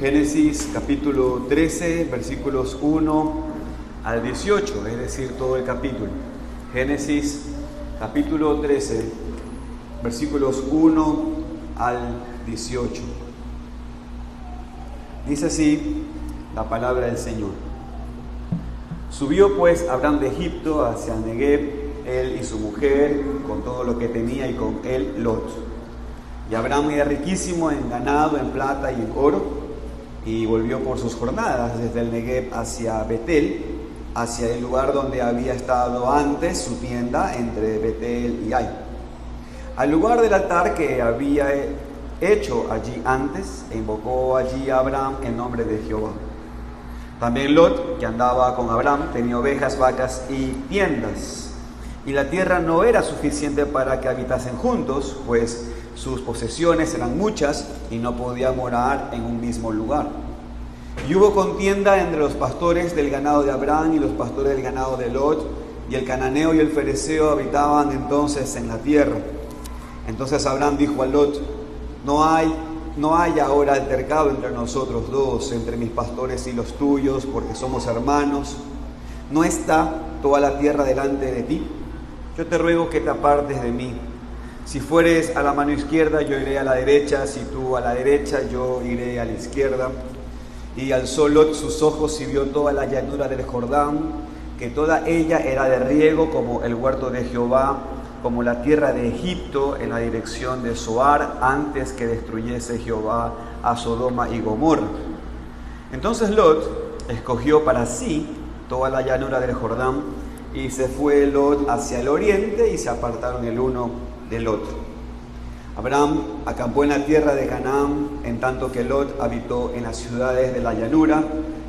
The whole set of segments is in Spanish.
Génesis capítulo 13, versículos 1 al 18, es decir, todo el capítulo. Génesis capítulo 13, versículos 1 al 18. Dice así la palabra del Señor. Subió pues Abraham de Egipto hacia Negev, él y su mujer, con todo lo que tenía, y con él Lot. Y Abraham era riquísimo en ganado, en plata y en oro, y volvió por sus jornadas desde el Negev hacia Betel, hacia el lugar donde había estado antes su tienda entre Betel y Ai, al lugar del altar que había hecho allí antes, e invocó allí a Abraham el nombre de Jehová. También Lot, que andaba con Abraham, tenía ovejas, vacas y tiendas, y la tierra no era suficiente para que habitasen juntos, pues sus posesiones eran muchas y no podía morar en un mismo lugar. Y hubo contienda entre los pastores del ganado de Abraham y los pastores del ganado de Lot, y el cananeo y el fereceo habitaban entonces en la tierra. Entonces Abraham dijo a Lot: no hay ahora altercado entre nosotros dos, entre mis pastores y los tuyos, porque somos hermanos. ¿No está toda la tierra delante de ti? Yo te ruego que te apartes de mí. Si fueres a la mano izquierda, yo iré a la derecha; si tú a la derecha, yo iré a la izquierda. Y alzó Lot sus ojos y vio toda la llanura del Jordán, que toda ella era de riego, como el huerto de Jehová, como la tierra de Egipto, en la dirección de Zoar, antes que destruyese Jehová a Sodoma y Gomorra. Entonces Lot escogió para sí toda la llanura del Jordán, y se fue Lot hacia el oriente, y se apartaron el uno del otro. Abraham acampó en la tierra de Canaán, en tanto que Lot habitó en las ciudades de la llanura,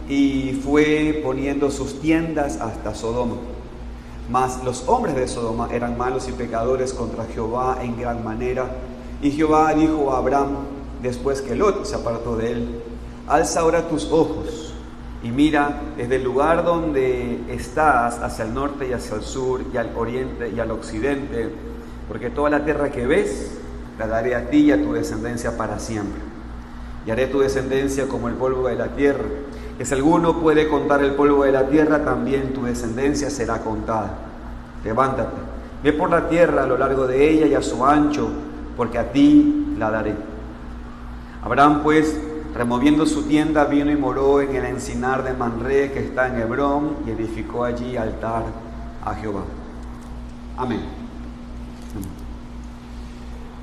y fue poniendo sus tiendas hasta Sodoma. Mas los hombres de Sodoma eran malos y pecadores contra Jehová en gran manera. Y Jehová dijo a Abraham, después que Lot se apartó de él: alza ahora tus ojos y mira desde el lugar donde estás hacia el norte y hacia el sur y al oriente y al occidente, porque toda la tierra que ves la daré a ti y a tu descendencia para siempre. Y haré tu descendencia como el polvo de la tierra, que si alguno puede contar el polvo de la tierra, también tu descendencia será contada. Levántate, ve por la tierra a lo largo de ella y a su ancho, porque a ti la daré. Abraham pues, removiendo su tienda, vino y moró en el encinar de Manré, que está en Hebrón, y edificó allí altar a Jehová. Amén.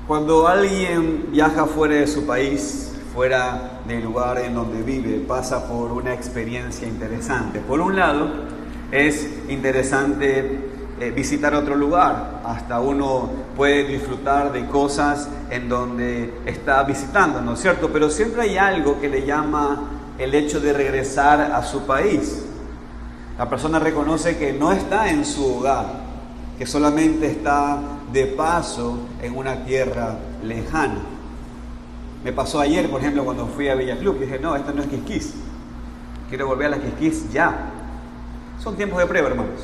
Cuando alguien viaja fuera de su país, fuera del lugar en donde vive, pasa por una experiencia interesante. Por un lado, es interesante visitar otro lugar. Hasta uno puede disfrutar de cosas en donde está visitando, ¿no es cierto? Pero siempre hay algo que le llama el hecho de regresar a su país. La persona reconoce que no está en su hogar, que solamente está de paso en una tierra lejana. Me pasó ayer, por ejemplo, cuando fui a Villa Club, dije: no, esto no es Quisquís, quiero volver a las Quisquís ya. Son tiempos de prueba, hermanos.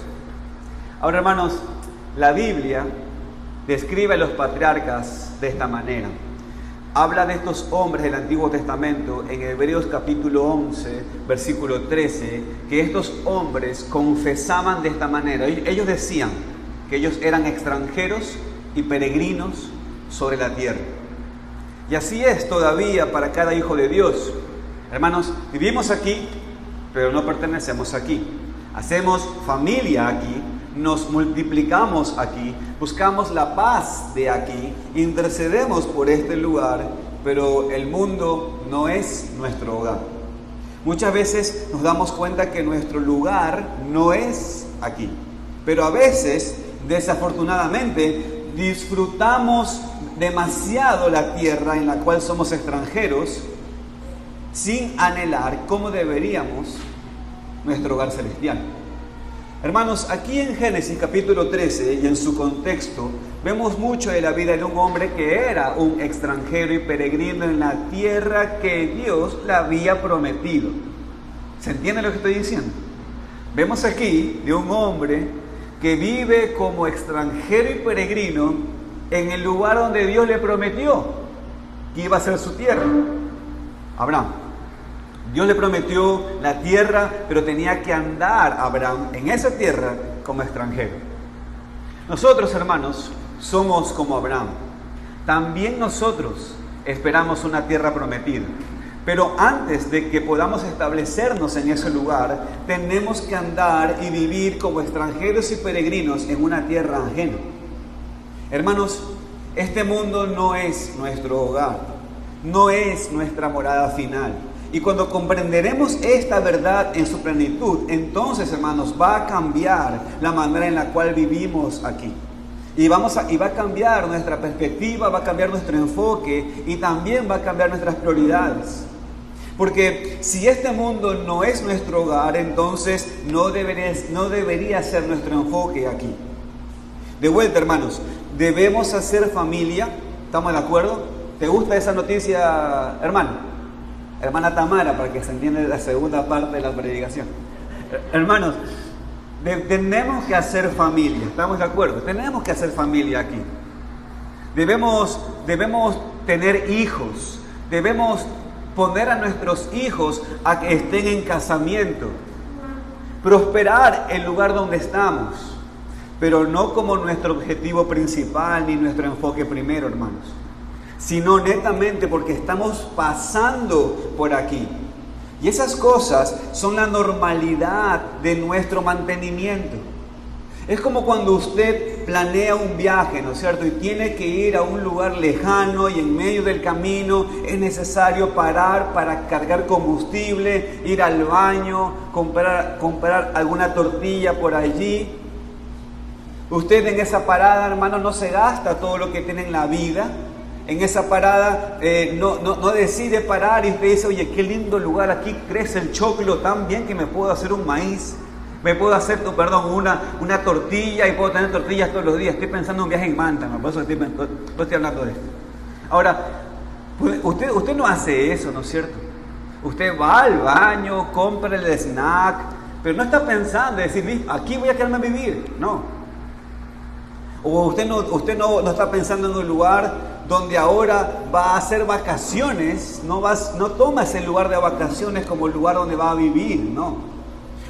Ahora, hermanos, la Biblia describe a los patriarcas de esta manera. Habla de estos hombres del Antiguo Testamento en Hebreos capítulo 11, versículo 13, que estos hombres confesaban de esta manera. Ellos decían que ellos eran extranjeros y peregrinos sobre la tierra. Y así es todavía para cada hijo de Dios. Hermanos, vivimos aquí, pero no pertenecemos aquí. Hacemos familia aquí, nos multiplicamos aquí, buscamos la paz de aquí, intercedemos por este lugar, pero el mundo no es nuestro hogar. Muchas veces nos damos cuenta que nuestro lugar no es aquí, pero a veces, desafortunadamente, disfrutamos demasiado la tierra en la cual somos extranjeros, sin anhelar como deberíamos nuestro hogar celestial. Hermanos, aquí en Génesis capítulo 13 y en su contexto, vemos mucho de la vida de un hombre que era un extranjero y peregrino en la tierra que Dios le había prometido. ¿Se entiende lo que estoy diciendo? Vemos aquí de un hombre que vive como extranjero y peregrino en el lugar donde Dios le prometió que iba a ser su tierra. Abraham. Dios le prometió la tierra, pero tenía que andar Abraham en esa tierra como extranjero. Nosotros, hermanos, somos como Abraham. También nosotros esperamos una tierra prometida. Pero antes de que podamos establecernos en ese lugar, tenemos que andar y vivir como extranjeros y peregrinos en una tierra ajena. Hermanos, este mundo no es nuestro hogar, no es nuestra morada final. Y cuando comprenderemos esta verdad en su plenitud, entonces, hermanos, va a cambiar la manera en la cual vivimos aquí. Y va a cambiar nuestra perspectiva, va a cambiar nuestro enfoque y también va a cambiar nuestras prioridades. Porque si este mundo no es nuestro hogar, entonces no debería ser nuestro enfoque aquí. De vuelta, hermanos, debemos hacer familia. ¿Estamos de acuerdo? ¿Te gusta esa noticia, hermano? Hermana Tamara, para que se entienda la segunda parte de la predicación. Hermanos, tenemos que hacer familia. ¿Estamos de acuerdo? Tenemos que hacer familia aquí. Debemos tener hijos. Debemos poner a nuestros hijos a que estén en casamiento. Prosperar el lugar donde estamos. Pero no como nuestro objetivo principal ni nuestro enfoque primero, hermanos. Sino netamente porque estamos pasando por aquí. Y esas cosas son la normalidad de nuestro mantenimiento. Es como cuando usted planea un viaje, ¿no es cierto? Y tiene que ir a un lugar lejano y en medio del camino es necesario parar para cargar combustible, ir al baño, comprar alguna tortilla por allí. Usted en esa parada, hermano, no se gasta todo lo que tiene en la vida. En esa parada no decide parar y usted dice, oye, qué lindo lugar, aquí crece el choclo tan bien que me puedo hacer un maíz, me puedo hacer, una tortilla y puedo tener tortillas todos los días. Estoy pensando en un viaje en Manta, por eso estoy hablando de esto. Ahora, usted no hace eso, ¿no es cierto? Usted va al baño, compra el snack, pero no está pensando en decir, aquí voy a quedarme a vivir, no. O usted no está pensando en un lugar donde ahora va a hacer vacaciones, no toma ese lugar de vacaciones como el lugar donde va a vivir, no.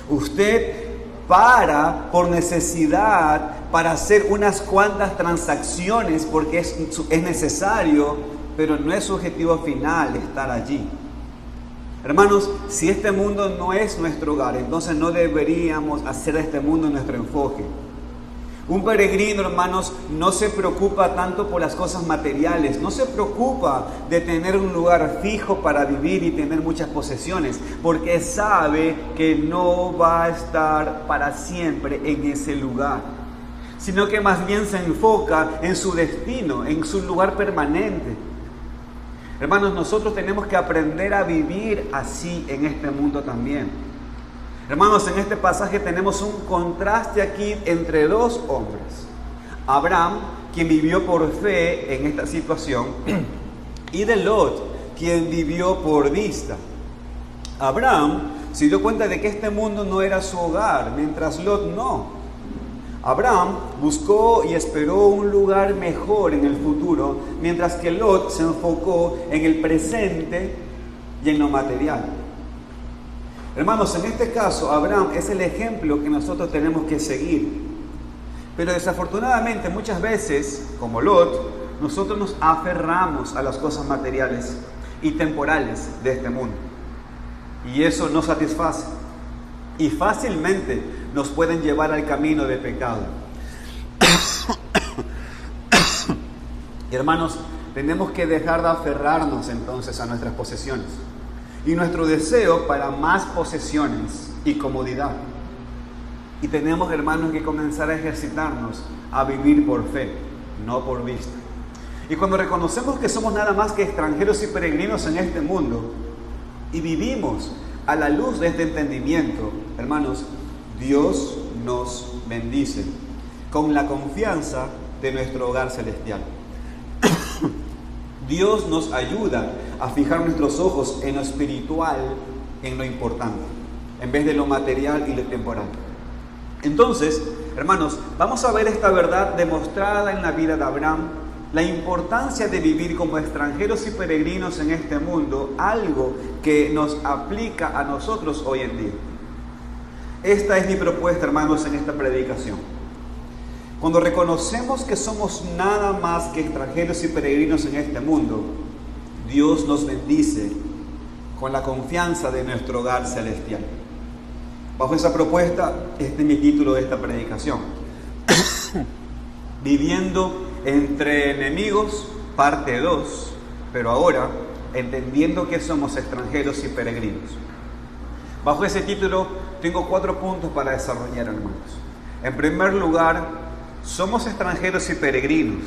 Usted para por necesidad, para hacer unas cuantas transacciones porque es necesario, pero no es su objetivo final estar allí. Hermanos, si este mundo no es nuestro hogar, entonces no deberíamos hacer de este mundo nuestro enfoque. Un peregrino, hermanos, no se preocupa tanto por las cosas materiales, no se preocupa de tener un lugar fijo para vivir y tener muchas posesiones, porque sabe que no va a estar para siempre en ese lugar, sino que más bien se enfoca en su destino, en su lugar permanente. Hermanos, nosotros tenemos que aprender a vivir así en este mundo también. Hermanos, en este pasaje tenemos un contraste aquí entre dos hombres. Abraham, quien vivió por fe en esta situación, y de Lot, quien vivió por vista. Abraham se dio cuenta de que este mundo no era su hogar, mientras Lot no. Abraham buscó y esperó un lugar mejor en el futuro, mientras que Lot se enfocó en el presente y en lo material. Hermanos, en este caso, Abraham es el ejemplo que nosotros tenemos que seguir. Pero desafortunadamente muchas veces, como Lot, nosotros nos aferramos a las cosas materiales y temporales de este mundo. Y eso nos satisface. Y fácilmente nos pueden llevar al camino del pecado. Y hermanos, tenemos que dejar de aferrarnos entonces a nuestras posesiones y nuestro deseo para más posesiones y comodidad. Y tenemos, hermanos, que comenzar a ejercitarnos a vivir por fe, no por vista. Y cuando reconocemos que somos nada más que extranjeros y peregrinos en este mundo y vivimos a la luz de este entendimiento, hermanos, Dios nos bendice con la confianza de nuestro hogar celestial. Dios nos ayuda a fijar nuestros ojos en lo espiritual, en lo importante, en vez de lo material y lo temporal. Entonces, hermanos, vamos a ver esta verdad demostrada en la vida de Abraham la importancia de vivir como extranjeros y peregrinos en este mundo, algo que nos aplica a nosotros hoy en día. Esta es mi propuesta, hermanos, en esta predicación. Cuando reconocemos que somos nada más que extranjeros y peregrinos en este mundo, Dios nos bendice con la confianza de nuestro hogar celestial. Bajo esa propuesta, este es mi título de esta predicación. Viviendo entre enemigos, parte 2, pero ahora entendiendo que somos extranjeros y peregrinos. Bajo ese título tengo 4 puntos para desarrollar, hermanos. En primer lugar, somos extranjeros y peregrinos.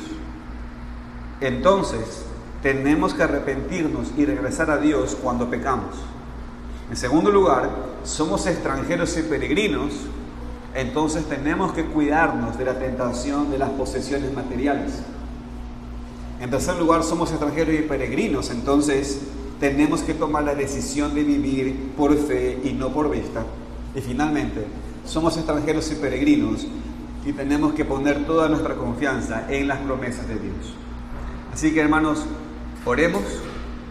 Entonces, tenemos que arrepentirnos y regresar a Dios cuando pecamos. En segundo lugar, somos extranjeros y peregrinos. Entonces tenemos que cuidarnos de la tentación de las posesiones materiales. En tercer lugar, somos extranjeros y peregrinos. Entonces tenemos que tomar la decisión de vivir por fe y no por vista. Y finalmente, somos extranjeros y peregrinos y tenemos que poner toda nuestra confianza en las promesas de Dios. Así que, hermanos, oremos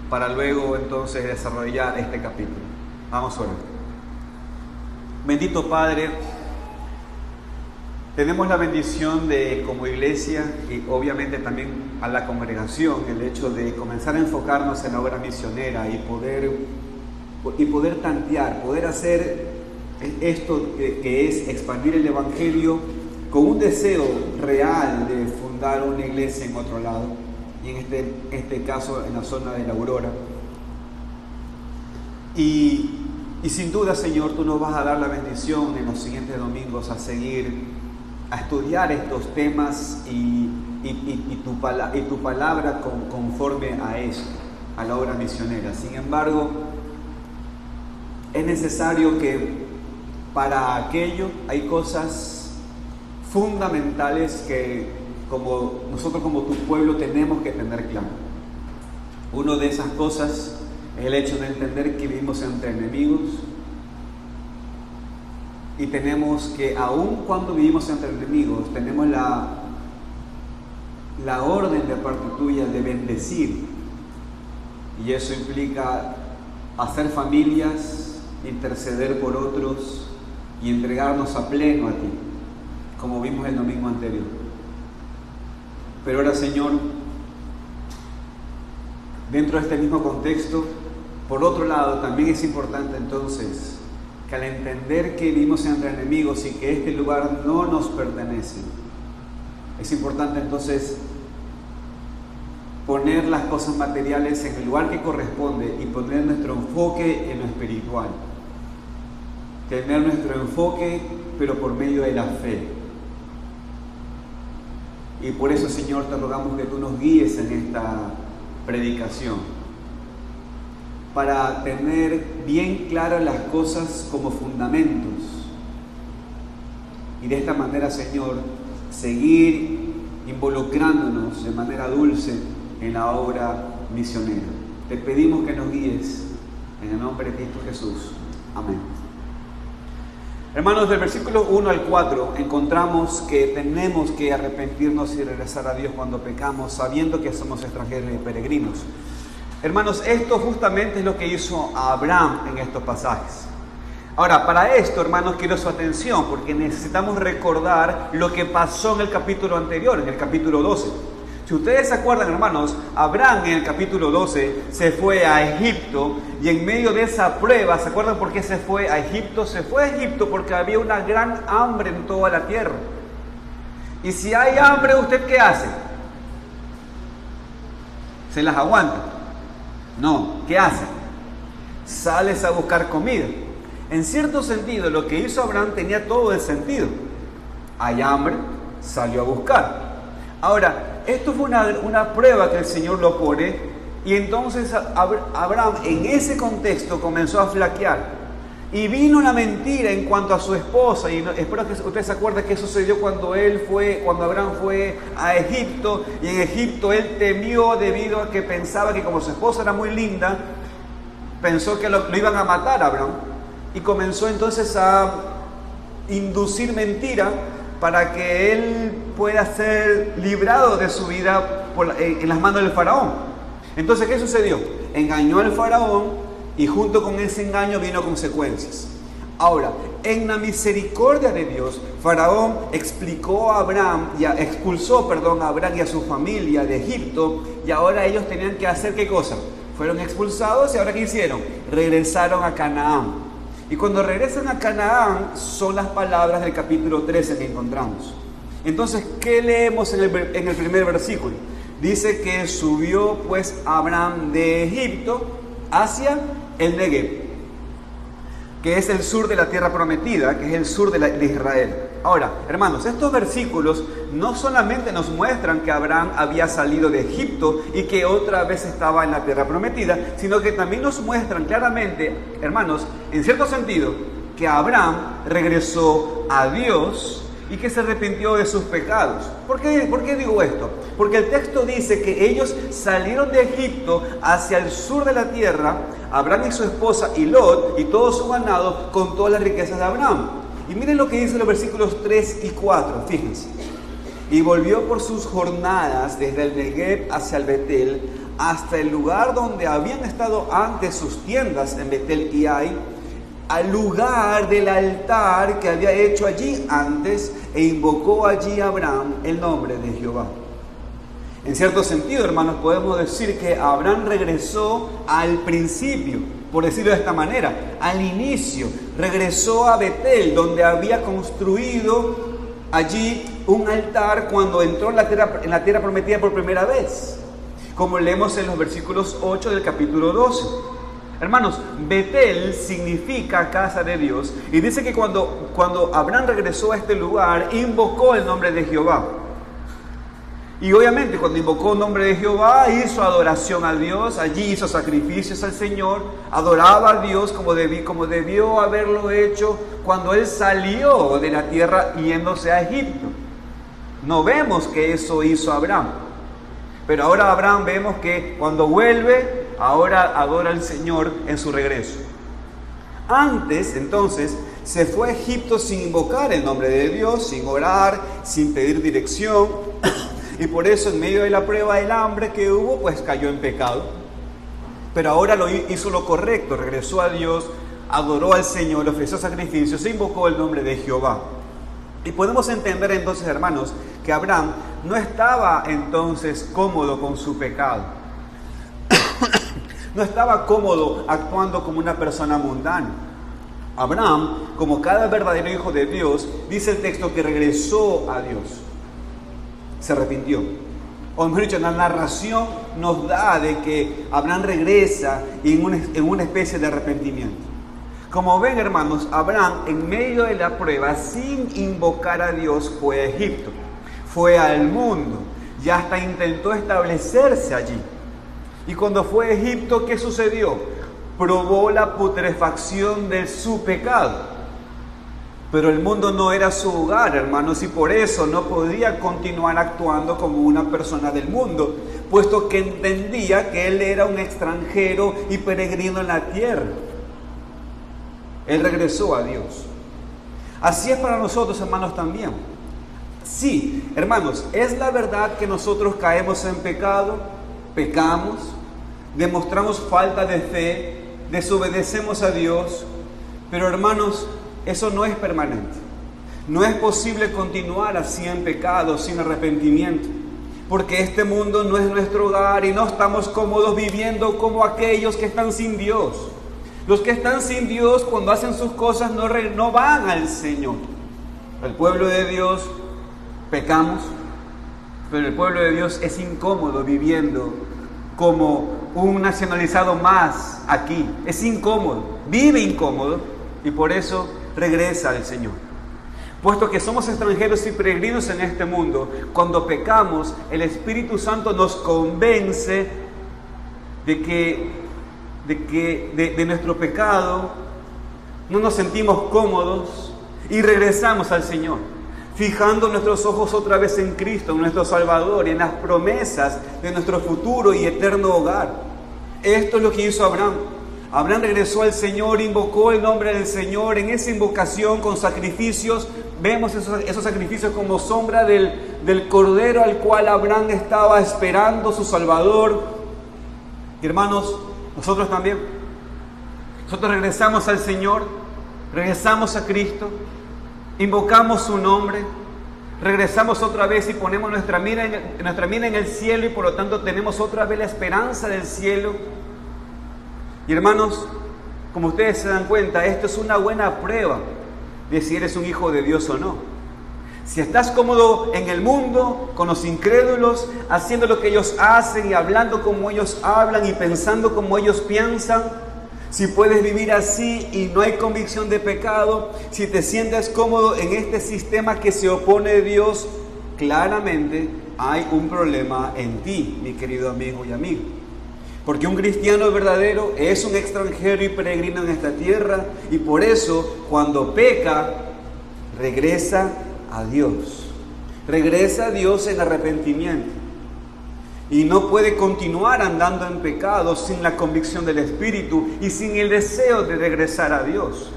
para luego entonces desarrollar este capítulo. Vamos a orar. Bendito Padre, tenemos la bendición de, como iglesia y obviamente también a la congregación, el hecho de comenzar a enfocarnos en la obra misionera y poder tantear, poder hacer esto que es expandir el Evangelio con un deseo real de fundar una iglesia en otro lado, y en este caso en la zona de la Aurora. Y sin duda, Señor, tú nos vas a dar la bendición en los siguientes domingos a seguir a estudiar estos temas y tu palabra conforme a eso, a la obra misionera. Sin embargo, es necesario que para aquello hay cosas fundamentales que nosotros como tu pueblo tenemos que tener claro. Una de esas cosas es el hecho de entender que vivimos entre enemigos. Y tenemos que, aun cuando vivimos entre enemigos, tenemos la orden de parte tuya de bendecir. Y eso implica hacer familias, interceder por otros y entregarnos a pleno a ti, como vimos el domingo anterior. Pero ahora, Señor, dentro de este mismo contexto, por otro lado, también es importante entonces que al entender que vivimos entre enemigos y que este lugar no nos pertenece, es importante entonces poner las cosas materiales en el lugar que corresponde y poner nuestro enfoque en lo espiritual. Tener nuestro enfoque, pero por medio de la fe. Y por eso, Señor, te rogamos que tú nos guíes en esta predicación, para tener bien claras las cosas como fundamentos. Y de esta manera, Señor, seguir involucrándonos de manera dulce en la obra misionera. Te pedimos que nos guíes en el nombre de Cristo Jesús. Amén. Hermanos, del versículo 1 al 4 encontramos que tenemos que arrepentirnos y regresar a Dios cuando pecamos, sabiendo que somos extranjeros y peregrinos. Hermanos, esto justamente es lo que hizo Abraham en estos pasajes. Ahora, para esto, hermanos, quiero su atención, porque necesitamos recordar lo que pasó en el capítulo anterior, en el capítulo 12. Si ustedes se acuerdan, hermanos, Abraham en el capítulo 12 se fue a Egipto, y en medio de esa prueba, ¿se acuerdan por qué se fue a Egipto? Se fue a Egipto porque había una gran hambre en toda la tierra. Y si hay hambre, ¿usted qué hace? ¿Se las aguanta? No, ¿qué hace? Sales a buscar comida. En cierto sentido, lo que hizo Abraham tenía todo el sentido. Hay hambre, salió a buscar. Ahora, esto fue una prueba que el Señor lo pone, y entonces Abraham en ese contexto comenzó a flaquear. Y vino una mentira en cuanto a su esposa, y espero que usted se acuerde que sucedió cuando Abraham fue a Egipto, y en Egipto él temió debido a que pensaba que como su esposa era muy linda, pensó que lo iban a matar a Abraham, y comenzó entonces a inducir mentira para que él pueda ser librado de su vida en las manos del faraón. Entonces, ¿qué sucedió? Engañó al faraón y junto con ese engaño vino consecuencias. Ahora, en la misericordia de Dios, Faraón expulsó a Abraham y a su familia de Egipto, y ahora ellos tenían que hacer ¿qué cosa? Fueron expulsados y ahora ¿qué hicieron? Regresaron a Canaán. Y cuando regresan a Canaán son las palabras del capítulo 13 que encontramos. Entonces, ¿qué leemos en el primer versículo? Dice que subió pues Abraham de Egipto hacia el Negev, que es el sur de la tierra prometida, que es el sur de Israel. Ahora, hermanos, estos versículos no solamente nos muestran que Abraham había salido de Egipto y que otra vez estaba en la tierra prometida, sino que también nos muestran claramente, hermanos, en cierto sentido, que Abraham regresó a Dios y que se arrepintió de sus pecados. ¿Por qué digo esto? Porque el texto dice que ellos salieron de Egipto hacia el sur de la tierra, Abraham y su esposa y Lot y todo su ganado con todas las riquezas de Abraham. Y miren lo que dice los versículos 3 y 4, fíjense. Y volvió por sus jornadas desde el Negev hacia el Betel, hasta el lugar donde habían estado antes sus tiendas en Betel y Ai, al lugar del altar que había hecho allí antes, e invocó allí a Abraham el nombre de Jehová. En cierto sentido, hermanos, podemos decir que Abraham regresó al principio, por decirlo de esta manera, al inicio. Regresó a Betel, donde había construido allí un altar cuando entró en la tierra prometida por primera vez, como leemos en los versículos 8 del capítulo 12. Hermanos, Betel significa casa de Dios, y dice que cuando Abraham regresó a este lugar, invocó el nombre de Jehová. Y obviamente cuando invocó el nombre de Jehová, hizo adoración a Dios, allí hizo sacrificios al Señor, adoraba a Dios como debió haberlo hecho cuando él salió de la tierra yéndose a Egipto. No vemos que eso hizo Abraham, pero ahora Abraham vemos que cuando vuelve, ahora adora al Señor en su regreso. Antes, entonces, se fue a Egipto sin invocar el nombre de Dios, sin orar, sin pedir dirección. Y por eso, en medio de la prueba del hambre que hubo, pues cayó en pecado. Pero ahora hizo lo correcto, regresó a Dios, adoró al Señor, ofreció sacrificios, e invocó el nombre de Jehová. Y podemos entender entonces, hermanos, que Abraham no estaba entonces cómodo con su pecado. No estaba cómodo actuando como una persona mundana. Abraham, como cada verdadero hijo de Dios, dice el texto que regresó a Dios. Se arrepintió. O mejor dicho, la narración nos da de que Abraham regresa en una especie de arrepentimiento. Como ven, hermanos, Abraham en medio de la prueba, sin invocar a Dios, fue a Egipto. Fue al mundo. Y hasta intentó establecerse allí. Y cuando fue a Egipto, ¿qué sucedió? Probó la putrefacción de su pecado. Pero el mundo no era su hogar, hermanos, y por eso no podía continuar actuando como una persona del mundo, puesto que entendía que él era un extranjero y peregrino en la tierra. Él regresó a Dios. Así es para nosotros, hermanos, también. Sí, hermanos, es la verdad que nosotros caemos en pecado, pecamos, demostramos falta de fe, desobedecemos a Dios, pero hermanos, eso no es permanente. No es posible continuar así en pecado, sin arrepentimiento, porque este mundo no es nuestro hogar y no estamos cómodos viviendo como aquellos que están sin Dios. Los que están sin Dios, cuando hacen sus cosas, no van al Señor. El pueblo de Dios, pecamos, pero el pueblo de Dios es incómodo viviendo como un nacionalizado más aquí. Es incómodo, vive incómodo, y por eso regresa al Señor. Puesto que somos extranjeros y peregrinos en este mundo, cuando pecamos, el Espíritu Santo nos convence de nuestro pecado, no nos sentimos cómodos y regresamos al Señor, fijando nuestros ojos otra vez en Cristo, en nuestro Salvador y en las promesas de nuestro futuro y eterno hogar. Esto es lo que hizo Abraham. Abraham regresó al Señor, invocó el nombre del Señor. En esa invocación con sacrificios vemos esos sacrificios como sombra del Cordero al cual Abraham estaba esperando, su Salvador. Y hermanos, nosotros también. Nosotros regresamos al Señor, regresamos a Cristo, invocamos su nombre, regresamos otra vez y ponemos nuestra mira en el cielo, y por lo tanto tenemos otra vez la esperanza del cielo. Y hermanos, como ustedes se dan cuenta, esto es una buena prueba de si eres un hijo de Dios o no. Si estás cómodo en el mundo, con los incrédulos, haciendo lo que ellos hacen y hablando como ellos hablan y pensando como ellos piensan, si puedes vivir así y no hay convicción de pecado, si te sientes cómodo en este sistema que se opone a Dios, claramente hay un problema en ti, mi querido amigo y amiga. Porque un cristiano verdadero es un extranjero y peregrino en esta tierra, y por eso cuando peca, regresa a Dios. Regresa a Dios en arrepentimiento. Y no puede continuar andando en pecado sin la convicción del Espíritu y sin el deseo de regresar a Dios.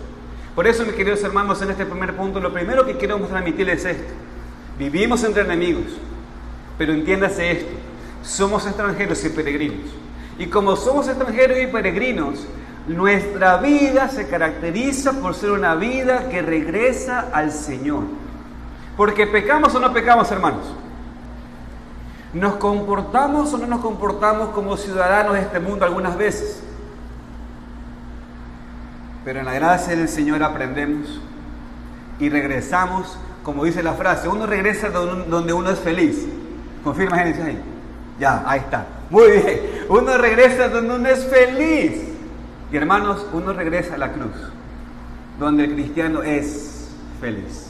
Por eso, mis queridos hermanos, en este primer punto, lo primero que queremos transmitirles es esto. Vivimos entre enemigos, pero entiéndase esto: somos extranjeros y peregrinos. Y como somos extranjeros y peregrinos, nuestra vida se caracteriza por ser una vida que regresa al Señor. Porque pecamos o no pecamos, hermanos. ¿Nos comportamos o no nos comportamos como ciudadanos de este mundo algunas veces? Pero en la gracia del Señor aprendemos y regresamos, como dice la frase, uno regresa donde uno es feliz. ¿Confirma, Génesis ahí? Ya, ahí está. Muy bien. Uno regresa donde uno es feliz. Y hermanos, uno regresa a la cruz, donde el cristiano es feliz.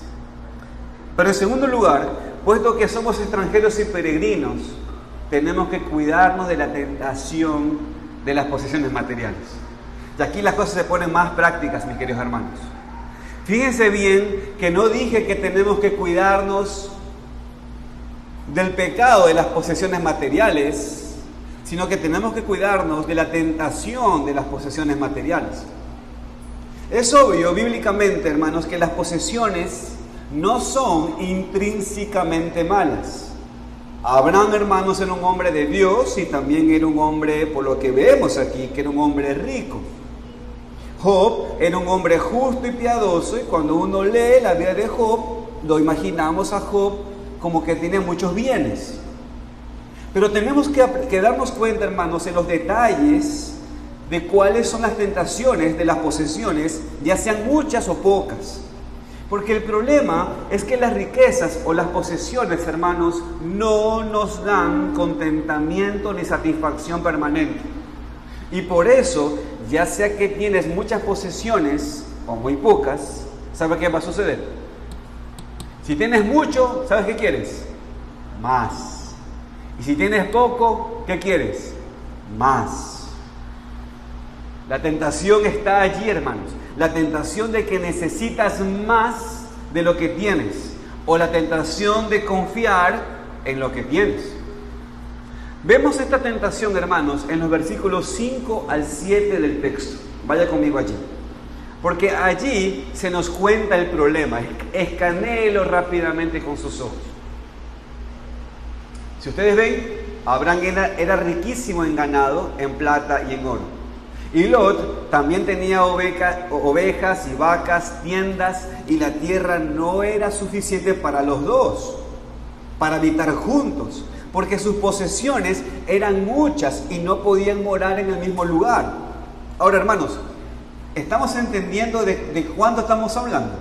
Pero en segundo lugar, puesto que somos extranjeros y peregrinos, tenemos que cuidarnos de la tentación de las posesiones materiales. Y aquí las cosas se ponen más prácticas, mis queridos hermanos. Fíjense bien que no dije que tenemos que cuidarnos del pecado de las posesiones materiales, sino que tenemos que cuidarnos de la tentación de las posesiones materiales. Es obvio, bíblicamente, hermanos, que las posesiones no son intrínsecamente malas. Abraham, hermanos, era un hombre de Dios y también era un hombre, por lo que vemos aquí, que era un hombre rico. Job era un hombre justo y piadoso, y cuando uno lee la vida de Job, lo imaginamos a Job como que tiene muchos bienes. Pero tenemos que darnos cuenta, hermanos, en los detalles de cuáles son las tentaciones de las posesiones, ya sean muchas o pocas. Porque el problema es que las riquezas o las posesiones, hermanos, no nos dan contentamiento ni satisfacción permanente. Y por eso, ya sea que tienes muchas posesiones o muy pocas, ¿sabes qué va a suceder? Si tienes mucho, ¿sabes qué quieres? Más. Y si tienes poco, ¿qué quieres? Más. La tentación está allí, hermanos. La tentación de que necesitas más de lo que tienes, o la tentación de confiar en lo que tienes. Vemos esta tentación, hermanos, en los versículos 5 al 7 del texto. Vaya conmigo allí, porque allí se nos cuenta el problema. Escanéelo rápidamente con sus ojos. Si ustedes ven, Abraham era riquísimo en ganado, en plata y en oro. Y Lot también tenía ovejas y vacas, tiendas, y la tierra no era suficiente para los dos, para habitar juntos, porque sus posesiones eran muchas y no podían morar en el mismo lugar. Ahora, hermanos, ¿estamos entendiendo de cuánto estamos hablando?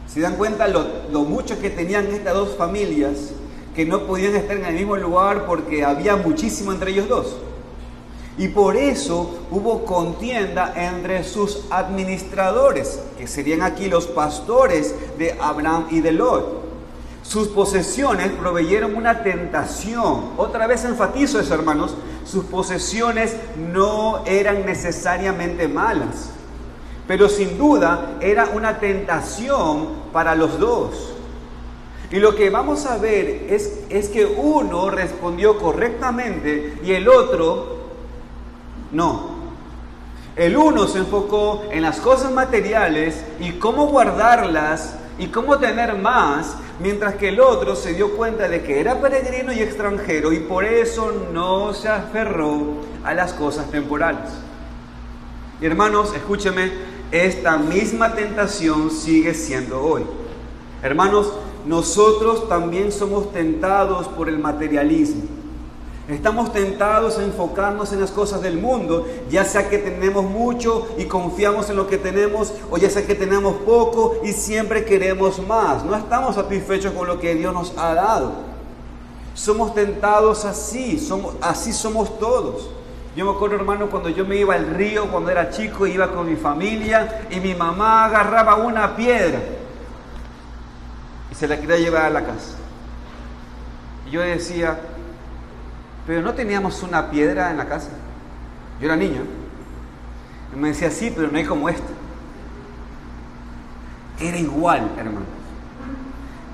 ¿Se dan cuenta lo mucho que tenían estas dos familias, que no podían estar en el mismo lugar porque había muchísimo entre ellos dos? Y por eso hubo contienda entre sus administradores, que serían aquí los pastores de Abraham y de Lot. Sus posesiones proveyeron una tentación. Otra vez enfatizo eso, hermanos. Sus posesiones no eran necesariamente malas, pero sin duda era una tentación para los dos. Y lo que vamos a ver es que uno respondió correctamente y el otro no. El uno se enfocó en las cosas materiales y cómo guardarlas y cómo tener más, mientras que el otro se dio cuenta de que era peregrino y extranjero y por eso no se aferró a las cosas temporales. Y hermanos, escúcheme, esta misma tentación sigue siendo hoy. Hermanos, nosotros también somos tentados por el materialismo. Estamos tentados a enfocarnos en las cosas del mundo, ya sea que tenemos mucho y confiamos en lo que tenemos, o ya sea que tenemos poco y siempre queremos más. No estamos satisfechos con lo que Dios nos ha dado. Somos tentados así somos todos. Yo me acuerdo, hermano, cuando yo me iba al río, cuando era chico, iba con mi familia y mi mamá agarraba una piedra y se la quería llevar a la casa. Y yo decía, pero no teníamos una piedra en la casa. Yo era niño. Y me decía, sí, pero no hay como esta. Era igual, hermano.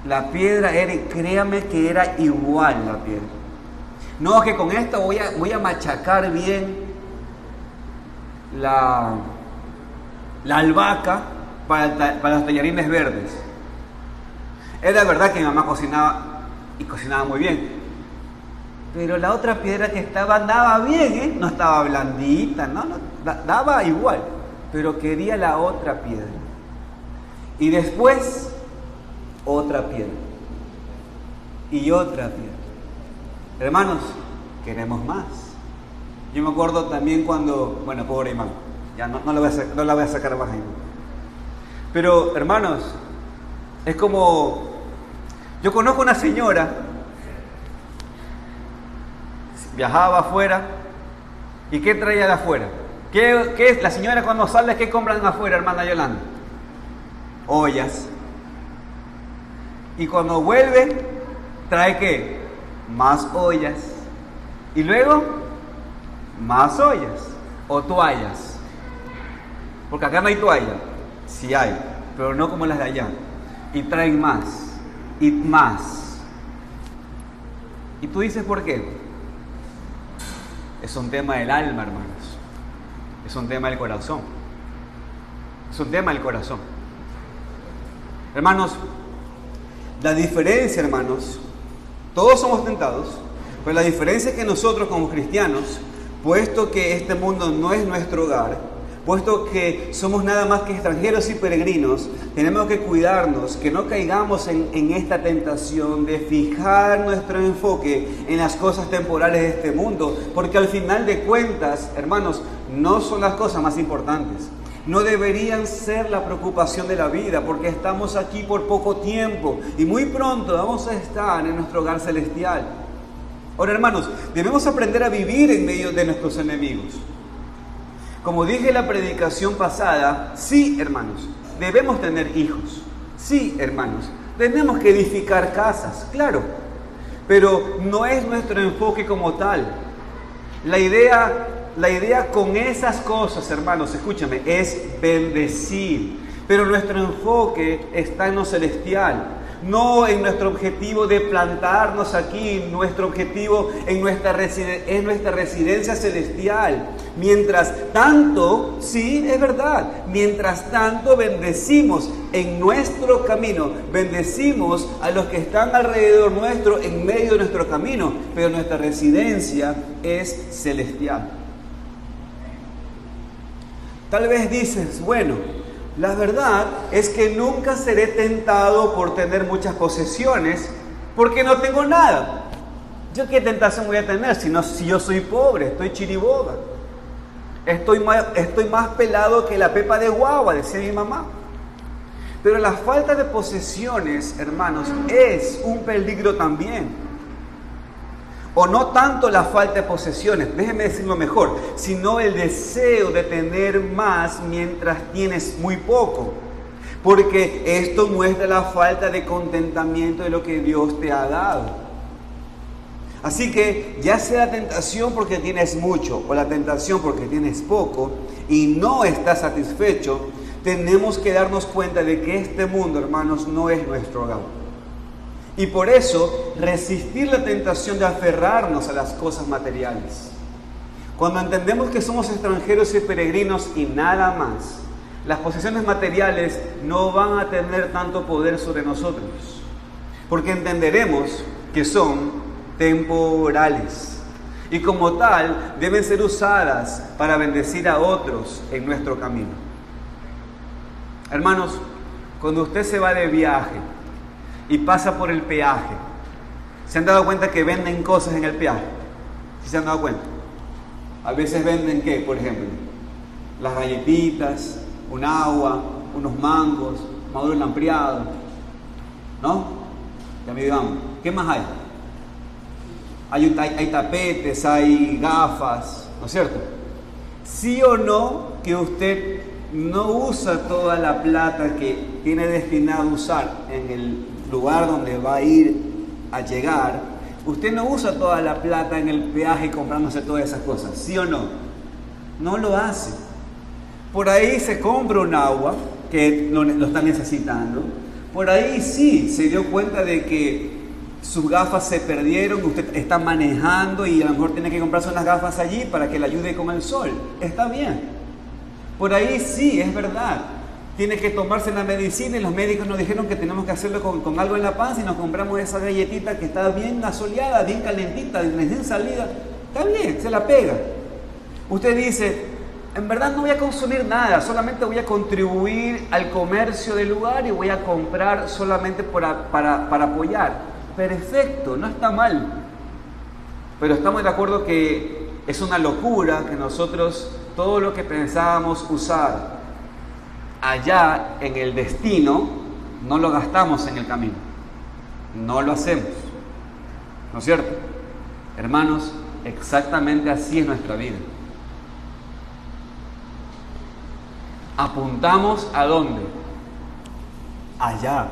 La piedra créame que era igual la piedra. No, que con esta voy a machacar bien la albahaca para los tallarines verdes. Era verdad que mi mamá cocinaba y cocinaba muy bien. Pero la otra piedra que daba bien, no estaba blandita, no, daba igual, pero quería la otra piedra. Y después, otra piedra. Y otra piedra. Hermanos, queremos más. Yo me acuerdo también cuando, bueno, pobre imán, ya no la voy a sacar más ahí. Pero, hermanos, es como, yo conozco una señora, viajaba afuera. ¿Y qué traía de afuera? ¿Qué es la señora cuando sale? ¿Qué compran afuera, hermana Yolanda? Ollas. Y cuando vuelve, ¿trae qué? Más ollas. Y luego, más ollas. O toallas. Porque acá no hay toalla. Sí hay, pero no como las de allá. Y traen más. Y más. ¿Y tú dices por qué? Es un tema del alma, hermanos. Es un tema del corazón. Es un tema del corazón. Hermanos, la diferencia, hermanos, todos somos tentados, pero la diferencia es que nosotros como cristianos, puesto que este mundo no es nuestro hogar, puesto que somos nada más que extranjeros y peregrinos, tenemos que cuidarnos, que no caigamos en esta tentación de fijar nuestro enfoque en las cosas temporales de este mundo, porque al final de cuentas, hermanos, no son las cosas más importantes. No deberían ser la preocupación de la vida, porque estamos aquí por poco tiempo y muy pronto vamos a estar en nuestro hogar celestial. Ahora, hermanos, debemos aprender a vivir en medio de nuestros enemigos. Como dije en la predicación pasada, sí, hermanos, debemos tener hijos. Sí, hermanos, tenemos que edificar casas, claro, pero no es nuestro enfoque como tal. La idea con esas cosas, hermanos, escúchame, es bendecir. Pero nuestro enfoque está en lo celestial, no en nuestro objetivo de plantarnos aquí. Nuestro objetivo es nuestra residencia celestial. Mientras tanto, sí, es verdad, mientras tanto bendecimos en nuestro camino, bendecimos a los que están alrededor nuestro, en medio de nuestro camino, pero nuestra residencia es celestial. Tal vez dices, bueno, la verdad es que nunca seré tentado por tener muchas posesiones porque no tengo nada. ¿Yo qué tentación voy a tener si yo soy pobre, estoy chiriboga? Estoy más pelado que la pepa de guagua, decía mi mamá. Pero la falta de posesiones, hermanos, es un peligro también. O no tanto la falta de posesiones, déjenme decirlo mejor, sino el deseo de tener más mientras tienes muy poco. Porque esto muestra la falta de contentamiento de lo que Dios te ha dado. Así que ya sea la tentación porque tienes mucho o la tentación porque tienes poco y no estás satisfecho, tenemos que darnos cuenta de que este mundo, hermanos, no es nuestro hogar. Y por eso, resistir la tentación de aferrarnos a las cosas materiales. Cuando entendemos que somos extranjeros y peregrinos y nada más, las posesiones materiales no van a tener tanto poder sobre nosotros, porque entenderemos que son temporales y como tal deben ser usadas para bendecir a otros en nuestro camino. Hermanos, cuando usted se va de viaje y pasa por el peaje, ¿se han dado cuenta que venden cosas en el peaje? ¿Sí se han dado cuenta? A veces venden, ¿qué? Por ejemplo, las galletitas, un agua, unos mangos, maduro enlampreado, ¿no? Ya me digamos, ¿qué más hay? Hay tapetes, hay gafas, ¿no es cierto? ¿Sí o no que usted no usa toda la plata que tiene destinado a usar en el lugar donde va a ir a llegar? Usted no usa toda la plata en el peaje comprándose todas esas cosas, ¿sí o no? No lo hace. Por ahí se compra un agua que lo está necesitando. Por ahí sí se dio cuenta de que sus gafas se perdieron, usted está manejando y a lo mejor tiene que comprarse unas gafas allí para que le ayude con el sol. Está bien. Por ahí sí, es verdad. Tiene que tomarse la medicina y los médicos nos dijeron que tenemos que hacerlo con algo en la panza y nos compramos esa galletita que está bien asoleada, bien calentita, recién salida. Está bien, se la pega. Usted dice, en verdad no voy a consumir nada, solamente voy a contribuir al comercio del lugar y voy a comprar solamente para apoyar. Perfecto, no está mal. Pero estamos de acuerdo que es una locura que nosotros todo lo que pensábamos usar allá en el destino, no lo gastamos en el camino. No lo hacemos. ¿No es cierto? Hermanos, exactamente así es nuestra vida. Apuntamos ¿a dónde? Allá.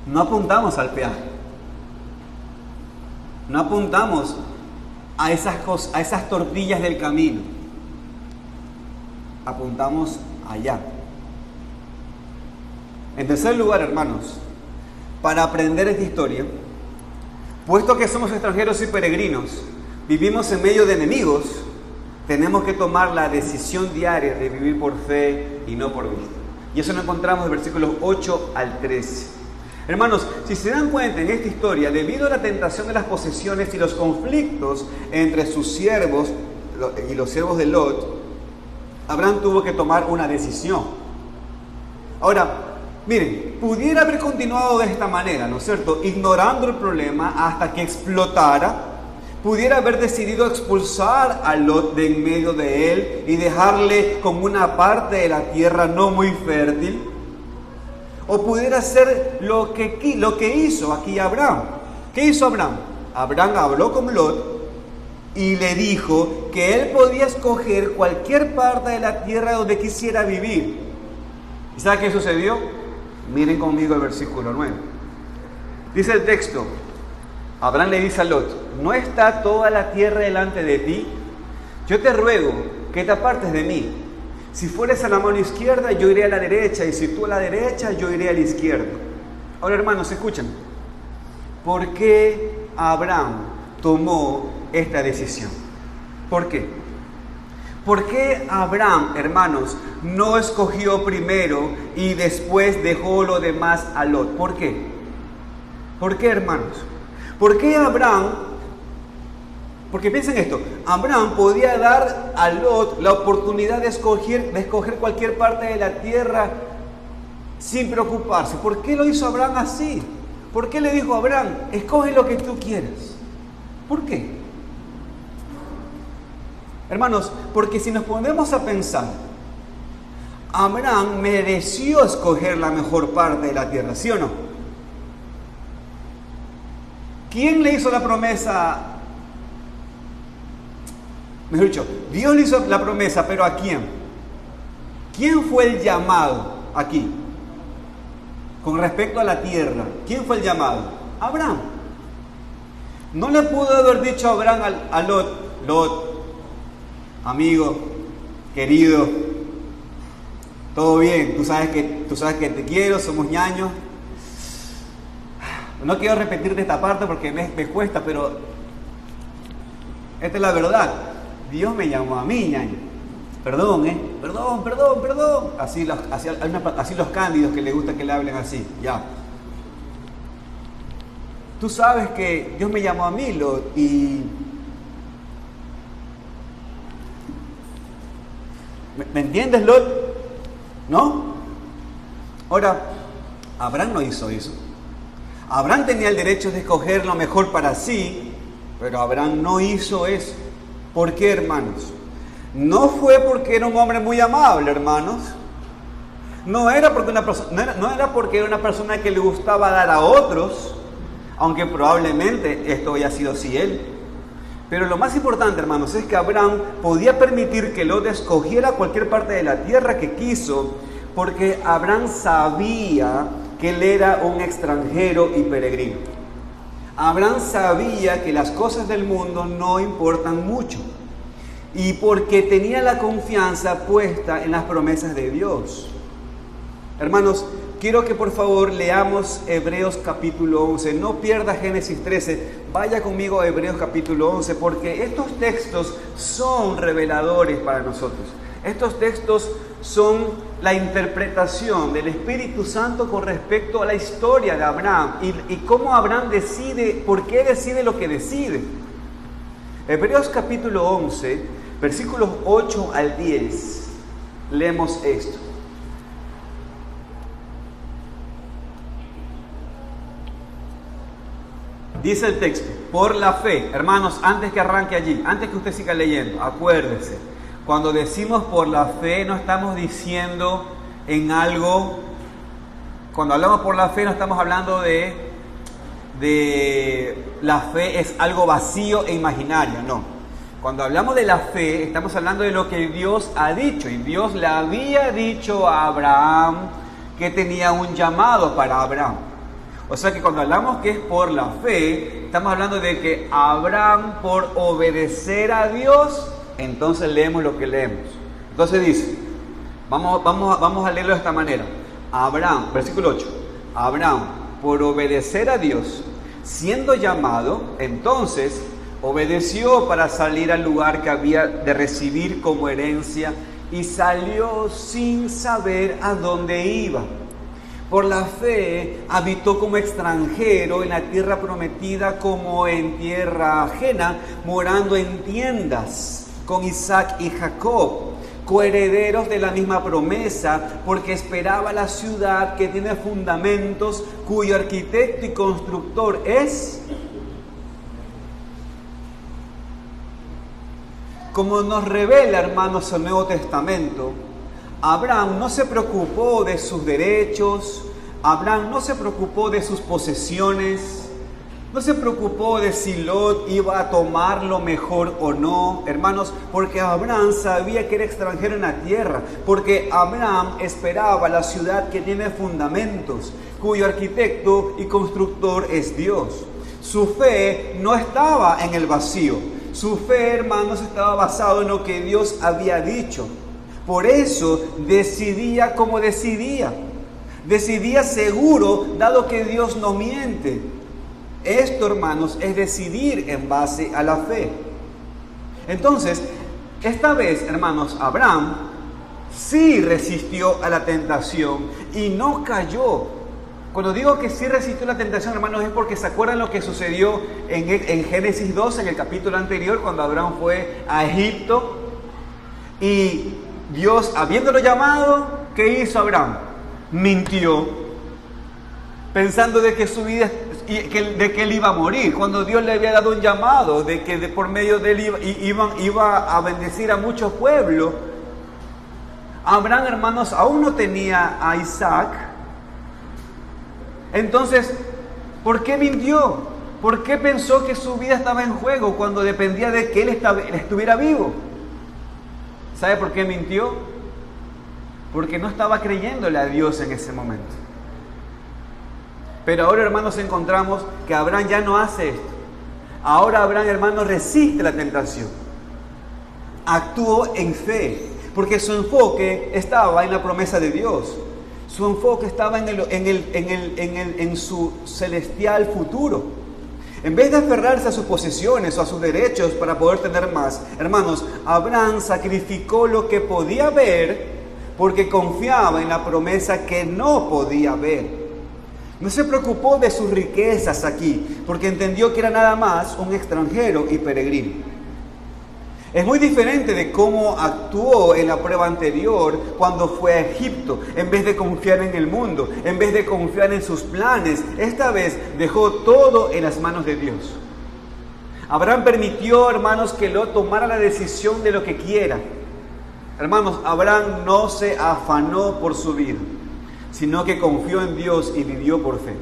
No apuntamos al peaje. No apuntamos a esas tortillas del camino. Apuntamos allá. En tercer lugar, hermanos, para aprender esta historia, puesto que somos extranjeros y peregrinos, vivimos en medio de enemigos, tenemos que tomar la decisión diaria de vivir por fe y no por vista. Y eso lo encontramos en versículos 8 al 13. Hermanos, si se dan cuenta en esta historia, debido a la tentación de las posesiones y los conflictos entre sus siervos y los siervos de Lot, Abraham tuvo que tomar una decisión. Ahora, miren, pudiera haber continuado de esta manera, ¿no es cierto? Ignorando el problema hasta que explotara. Pudiera haber decidido expulsar a Lot de en medio de él y dejarle con una parte de la tierra no muy fértil. O pudiera hacer lo que hizo aquí Abraham. ¿Qué hizo Abraham? Abraham habló con Lot y le dijo que él podía escoger cualquier parte de la tierra donde quisiera vivir. ¿Y sabe qué sucedió? Miren conmigo el versículo 9. Dice el texto, Abraham le dice a Lot, ¿no está toda la tierra delante de ti? Yo te ruego que te apartes de mí. Si fueres a la mano izquierda, yo iré a la derecha, y si tú a la derecha, yo iré a la izquierda. Ahora, hermanos, escuchen. ¿Por qué Abraham tomó esta decisión? ¿Por qué? ¿Por qué Abraham, hermanos, no escogió primero y después dejó lo demás a Lot? ¿Por qué? ¿Por qué, hermanos? ¿Por qué Abraham? Porque piensen esto, Abraham podía dar a Lot la oportunidad de escoger cualquier parte de la tierra sin preocuparse. ¿Por qué lo hizo Abraham así? ¿Por qué le dijo a Abraham, escoge lo que tú quieras? ¿Por qué? Hermanos, porque si nos ponemos a pensar, Abraham mereció escoger la mejor parte de la tierra, ¿sí o no? ¿Quién le hizo la promesa? Mejor dicho, Dios le hizo la promesa, pero ¿a quién? ¿Quién fue el llamado aquí? Con respecto a la tierra, ¿quién fue el llamado? Abraham. No le pudo haber dicho a Abraham a Lot, amigo, querido, todo bien, tú sabes que te quiero, somos ñaños. No quiero repetirte esta parte porque me cuesta, pero esta es la verdad. Dios me llamó a mí, ñaño. Perdón, perdón. Así los cándidos que les gusta que le hablen así, ya. Tú sabes que Dios me llamó a mí, Lot, y... ¿Me entiendes, Lot? ¿No? Ahora, Abraham no hizo eso. Abraham tenía el derecho de escoger lo mejor para sí, pero Abraham no hizo eso. ¿Por qué, hermanos? No fue porque era un hombre muy amable, hermanos. No era porque era una persona que le gustaba dar a otros, aunque probablemente esto haya sido así él. Pero lo más importante, hermanos, es que Abraham podía permitir que Lot escogiera cualquier parte de la tierra que quiso, porque Abraham sabía que él era un extranjero y peregrino. Abraham sabía que las cosas del mundo no importan mucho, y porque tenía la confianza puesta en las promesas de Dios. Hermanos, quiero que por favor leamos Hebreos capítulo 11. No pierda Génesis 13. Vaya conmigo a Hebreos capítulo 11, porque estos textos son reveladores para nosotros. Estos textos son la interpretación del Espíritu Santo con respecto a la historia de Abraham y cómo Abraham decide, por qué decide lo que decide. Hebreos capítulo 11, versículos 8 al 10, leemos esto. Dice el texto, por la fe, hermanos, antes que arranque allí, antes que usted siga leyendo, acuérdese, cuando decimos por la fe no estamos diciendo en algo, cuando hablamos por la fe no estamos hablando de la fe es algo vacío e imaginario, no. Cuando hablamos de la fe estamos hablando de lo que Dios ha dicho, y Dios le había dicho a Abraham que tenía un llamado para Abraham. O sea que cuando hablamos que es por la fe, estamos hablando de que Abraham, por obedecer a Dios, entonces leemos lo que leemos. Entonces dice, vamos a leerlo de esta manera. Abraham, versículo 8, Abraham, por obedecer a Dios, siendo llamado, entonces obedeció para salir al lugar que había de recibir como herencia, y salió sin saber a dónde iba. Por la fe habitó como extranjero en la tierra prometida, como en tierra ajena, morando en tiendas con Isaac y Jacob, coherederos de la misma promesa, porque esperaba la ciudad que tiene fundamentos, cuyo arquitecto y constructor es... Como nos revela, hermanos, el Nuevo Testamento, Abraham no se preocupó de sus derechos, Abraham no se preocupó de sus posesiones, no se preocupó de si Lot iba a tomar lo mejor o no, hermanos, porque Abraham sabía que era extranjero en la tierra, porque Abraham esperaba la ciudad que tiene fundamentos, cuyo arquitecto y constructor es Dios. Su fe no estaba en el vacío, su fe, hermanos, estaba basado en lo que Dios había dicho. Por eso decidía como decidía. Decidía seguro, dado que Dios no miente. Esto, hermanos, es decidir en base a la fe. Entonces, esta vez, hermanos, Abraham sí resistió a la tentación y no cayó. Cuando digo que sí resistió la tentación, hermanos, es porque se acuerdan lo que sucedió en Génesis 2, en el capítulo anterior, cuando Abraham fue a Egipto y Dios, habiéndolo llamado, ¿qué hizo Abraham? Mintió, pensando de que su vida, de que él iba a morir, cuando Dios le había dado un llamado, de que por medio de él iba a bendecir a muchos pueblos. Abraham, hermanos, aún no tenía a Isaac. Entonces, ¿por qué mintió? ¿Por qué pensó que su vida estaba en juego cuando dependía de que él estuviera vivo? ¿Sabe por qué mintió? Porque no estaba creyéndole a Dios en ese momento. Pero ahora, hermanos, encontramos que Abraham ya no hace esto. Ahora Abraham, hermanos, resiste la tentación. Actuó en fe, porque su enfoque estaba en la promesa de Dios. Su enfoque estaba en su celestial futuro. En vez de aferrarse a sus posesiones o a sus derechos para poder tener más, hermanos, Abraham sacrificó lo que podía ver porque confiaba en la promesa que no podía ver. No se preocupó de sus riquezas aquí, porque entendió que era nada más un extranjero y peregrino. Es muy diferente de cómo actuó en la prueba anterior cuando fue a Egipto. En vez de confiar en el mundo, en vez de confiar en sus planes, esta vez dejó todo en las manos de Dios. Abraham permitió, hermanos, que Lot tomara la decisión de lo que quiera. Hermanos, Abraham no se afanó por su vida, sino que confió en Dios y vivió por fe.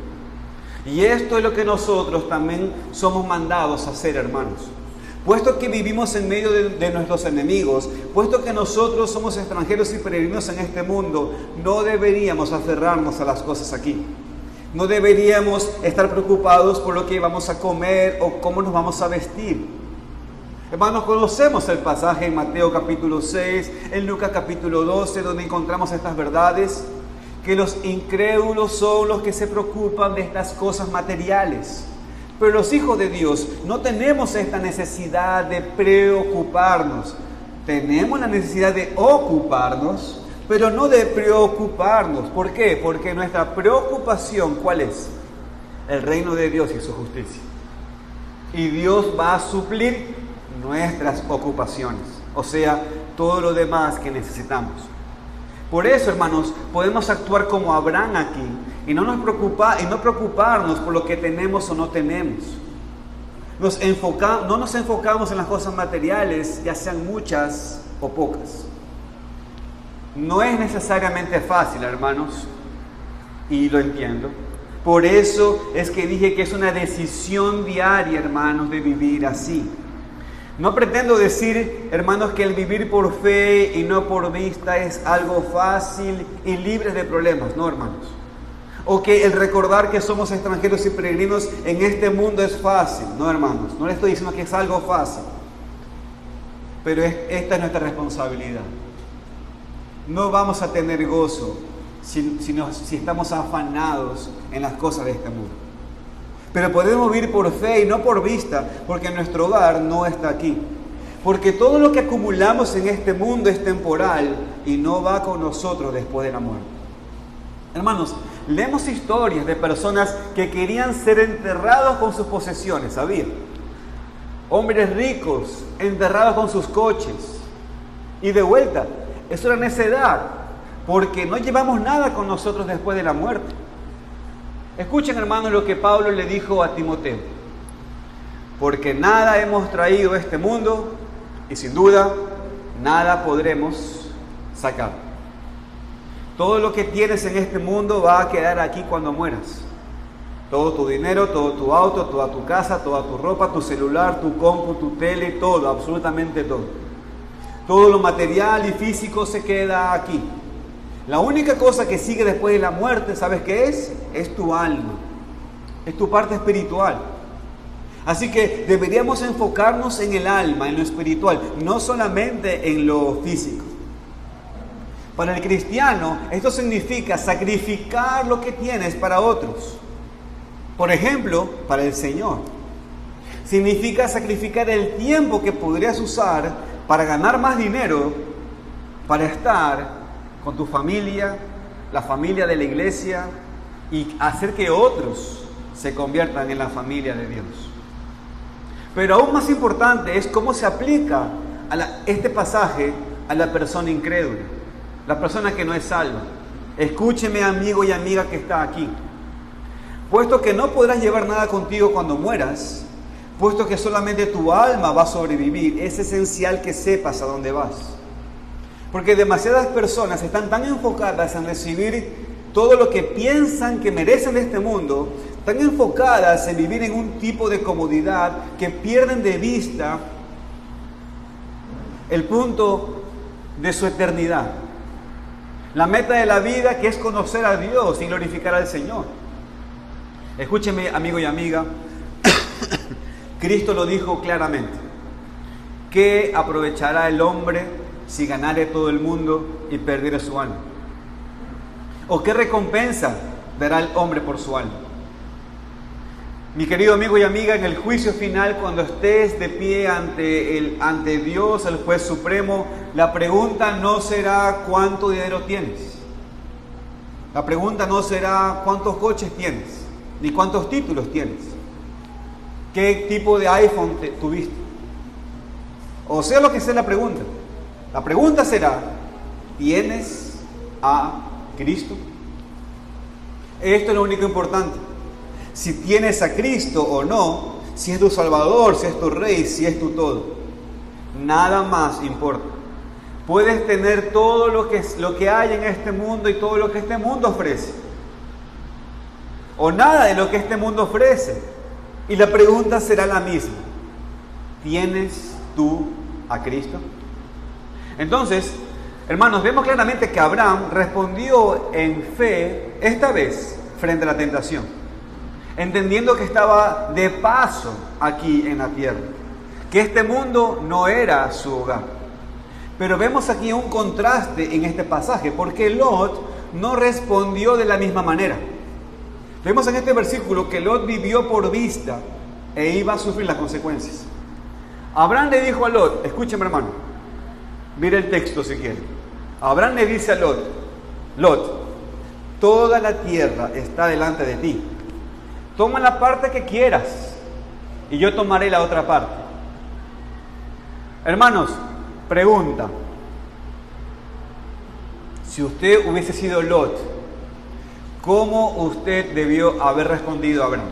Y esto es lo que nosotros también somos mandados a hacer, hermanos. Puesto que vivimos en medio de nuestros enemigos, puesto que nosotros somos extranjeros y peregrinos en este mundo, no deberíamos aferrarnos a las cosas aquí. No deberíamos estar preocupados por lo que vamos a comer o cómo nos vamos a vestir. Hermanos, conocemos el pasaje en Mateo capítulo 6, en Lucas capítulo 12, donde encontramos estas verdades, que los incrédulos son los que se preocupan de estas cosas materiales. Pero los hijos de Dios no tenemos esta necesidad de preocuparnos. Tenemos la necesidad de ocuparnos, pero no de preocuparnos. ¿Por qué? Porque nuestra preocupación, ¿cuál es? El reino de Dios y su justicia. Y Dios va a suplir nuestras ocupaciones, o sea, todo lo demás que necesitamos. Por eso, hermanos, podemos actuar como Abraham aquí y no preocuparnos por lo que tenemos o no tenemos. No nos enfocamos en las cosas materiales, ya sean muchas o pocas. No es necesariamente fácil, hermanos, y lo entiendo. Por eso es que dije que es una decisión diaria, hermanos, de vivir así. No pretendo decir, hermanos, que el vivir por fe y no por vista es algo fácil y libre de problemas. No, hermanos. O que el recordar que somos extranjeros y peregrinos en este mundo es fácil. No, hermanos. No le estoy diciendo que es algo fácil. Pero esta es nuestra responsabilidad. No vamos a tener gozo si estamos afanados en las cosas de este mundo. Pero podemos vivir por fe y no por vista, porque nuestro hogar no está aquí. Porque todo lo que acumulamos en este mundo es temporal y no va con nosotros después de la muerte. Hermanos, leemos historias de personas que querían ser enterrados con sus posesiones, ¿sabía? Hombres ricos, enterrados con sus coches. Y de vuelta, eso era necedad, porque no llevamos nada con nosotros después de la muerte. Escuchen, hermanos, lo que Pablo le dijo a Timoteo. Porque nada hemos traído a este mundo y sin duda nada podremos sacar. Todo lo que tienes en este mundo va a quedar aquí cuando mueras. Todo tu dinero, todo tu auto, toda tu casa, toda tu ropa, tu celular, tu compu, tu tele, todo, absolutamente todo. Todo lo material y físico se queda aquí. La única cosa que sigue después de la muerte, ¿sabes qué es? Es tu alma, es tu parte espiritual. Así que deberíamos enfocarnos en el alma, en lo espiritual, no solamente en lo físico. Para el cristiano, esto significa sacrificar lo que tienes para otros. Por ejemplo, para el Señor. Significa sacrificar el tiempo que podrías usar para ganar más dinero, para estar con tu familia, la familia de la iglesia, y hacer que otros se conviertan en la familia de Dios. Pero aún más importante es cómo se aplica este pasaje a la persona incrédula, la persona que no es salva. Escúcheme, amigo y amiga que está aquí. Puesto que no podrás llevar nada contigo cuando mueras, puesto que solamente tu alma va a sobrevivir, es esencial que sepas a dónde vas. Porque demasiadas personas están tan enfocadas en recibir todo lo que piensan que merecen de este mundo, tan enfocadas en vivir en un tipo de comodidad que pierden de vista el punto de su eternidad. La meta de la vida, que es conocer a Dios y glorificar al Señor. Escúcheme, amigo y amiga, Cristo lo dijo claramente. ¿Qué aprovechará el hombre si ganare todo el mundo y perdiere su alma? ¿O qué recompensa dará el hombre por su alma? Mi querido amigo y amiga, en el juicio final, cuando estés de pie ante Dios, el juez supremo, la pregunta no será cuánto dinero tienes. La pregunta no será cuántos coches tienes, ni cuántos títulos tienes, qué tipo de iPhone tuviste. O sea lo que sea la pregunta. La pregunta será, ¿tienes a Cristo? Esto es lo único importante. Si tienes a Cristo o no, si es tu Salvador, si es tu Rey, si es tu todo. Nada más importa. Puedes tener todo lo que hay en este mundo y todo lo que este mundo ofrece. O nada de lo que este mundo ofrece. Y la pregunta será la misma. ¿Tienes tú a Cristo? Entonces, hermanos, vemos claramente que Abraham respondió en fe, esta vez, frente a la tentación, entendiendo que estaba de paso aquí en la tierra, que este mundo no era su hogar. Pero vemos aquí un contraste en este pasaje, porque Lot no respondió de la misma manera. Vemos en este versículo que Lot vivió por vista e iba a sufrir las consecuencias. Abraham le dijo a Lot, escúchame hermano, mire el texto si quiere. Abraham le dice a Lot, Lot, toda la tierra está delante de ti. Toma la parte que quieras y yo tomaré la otra parte. Hermanos, pregunta. Si usted hubiese sido Lot, ¿cómo usted debió haber respondido a Abraham?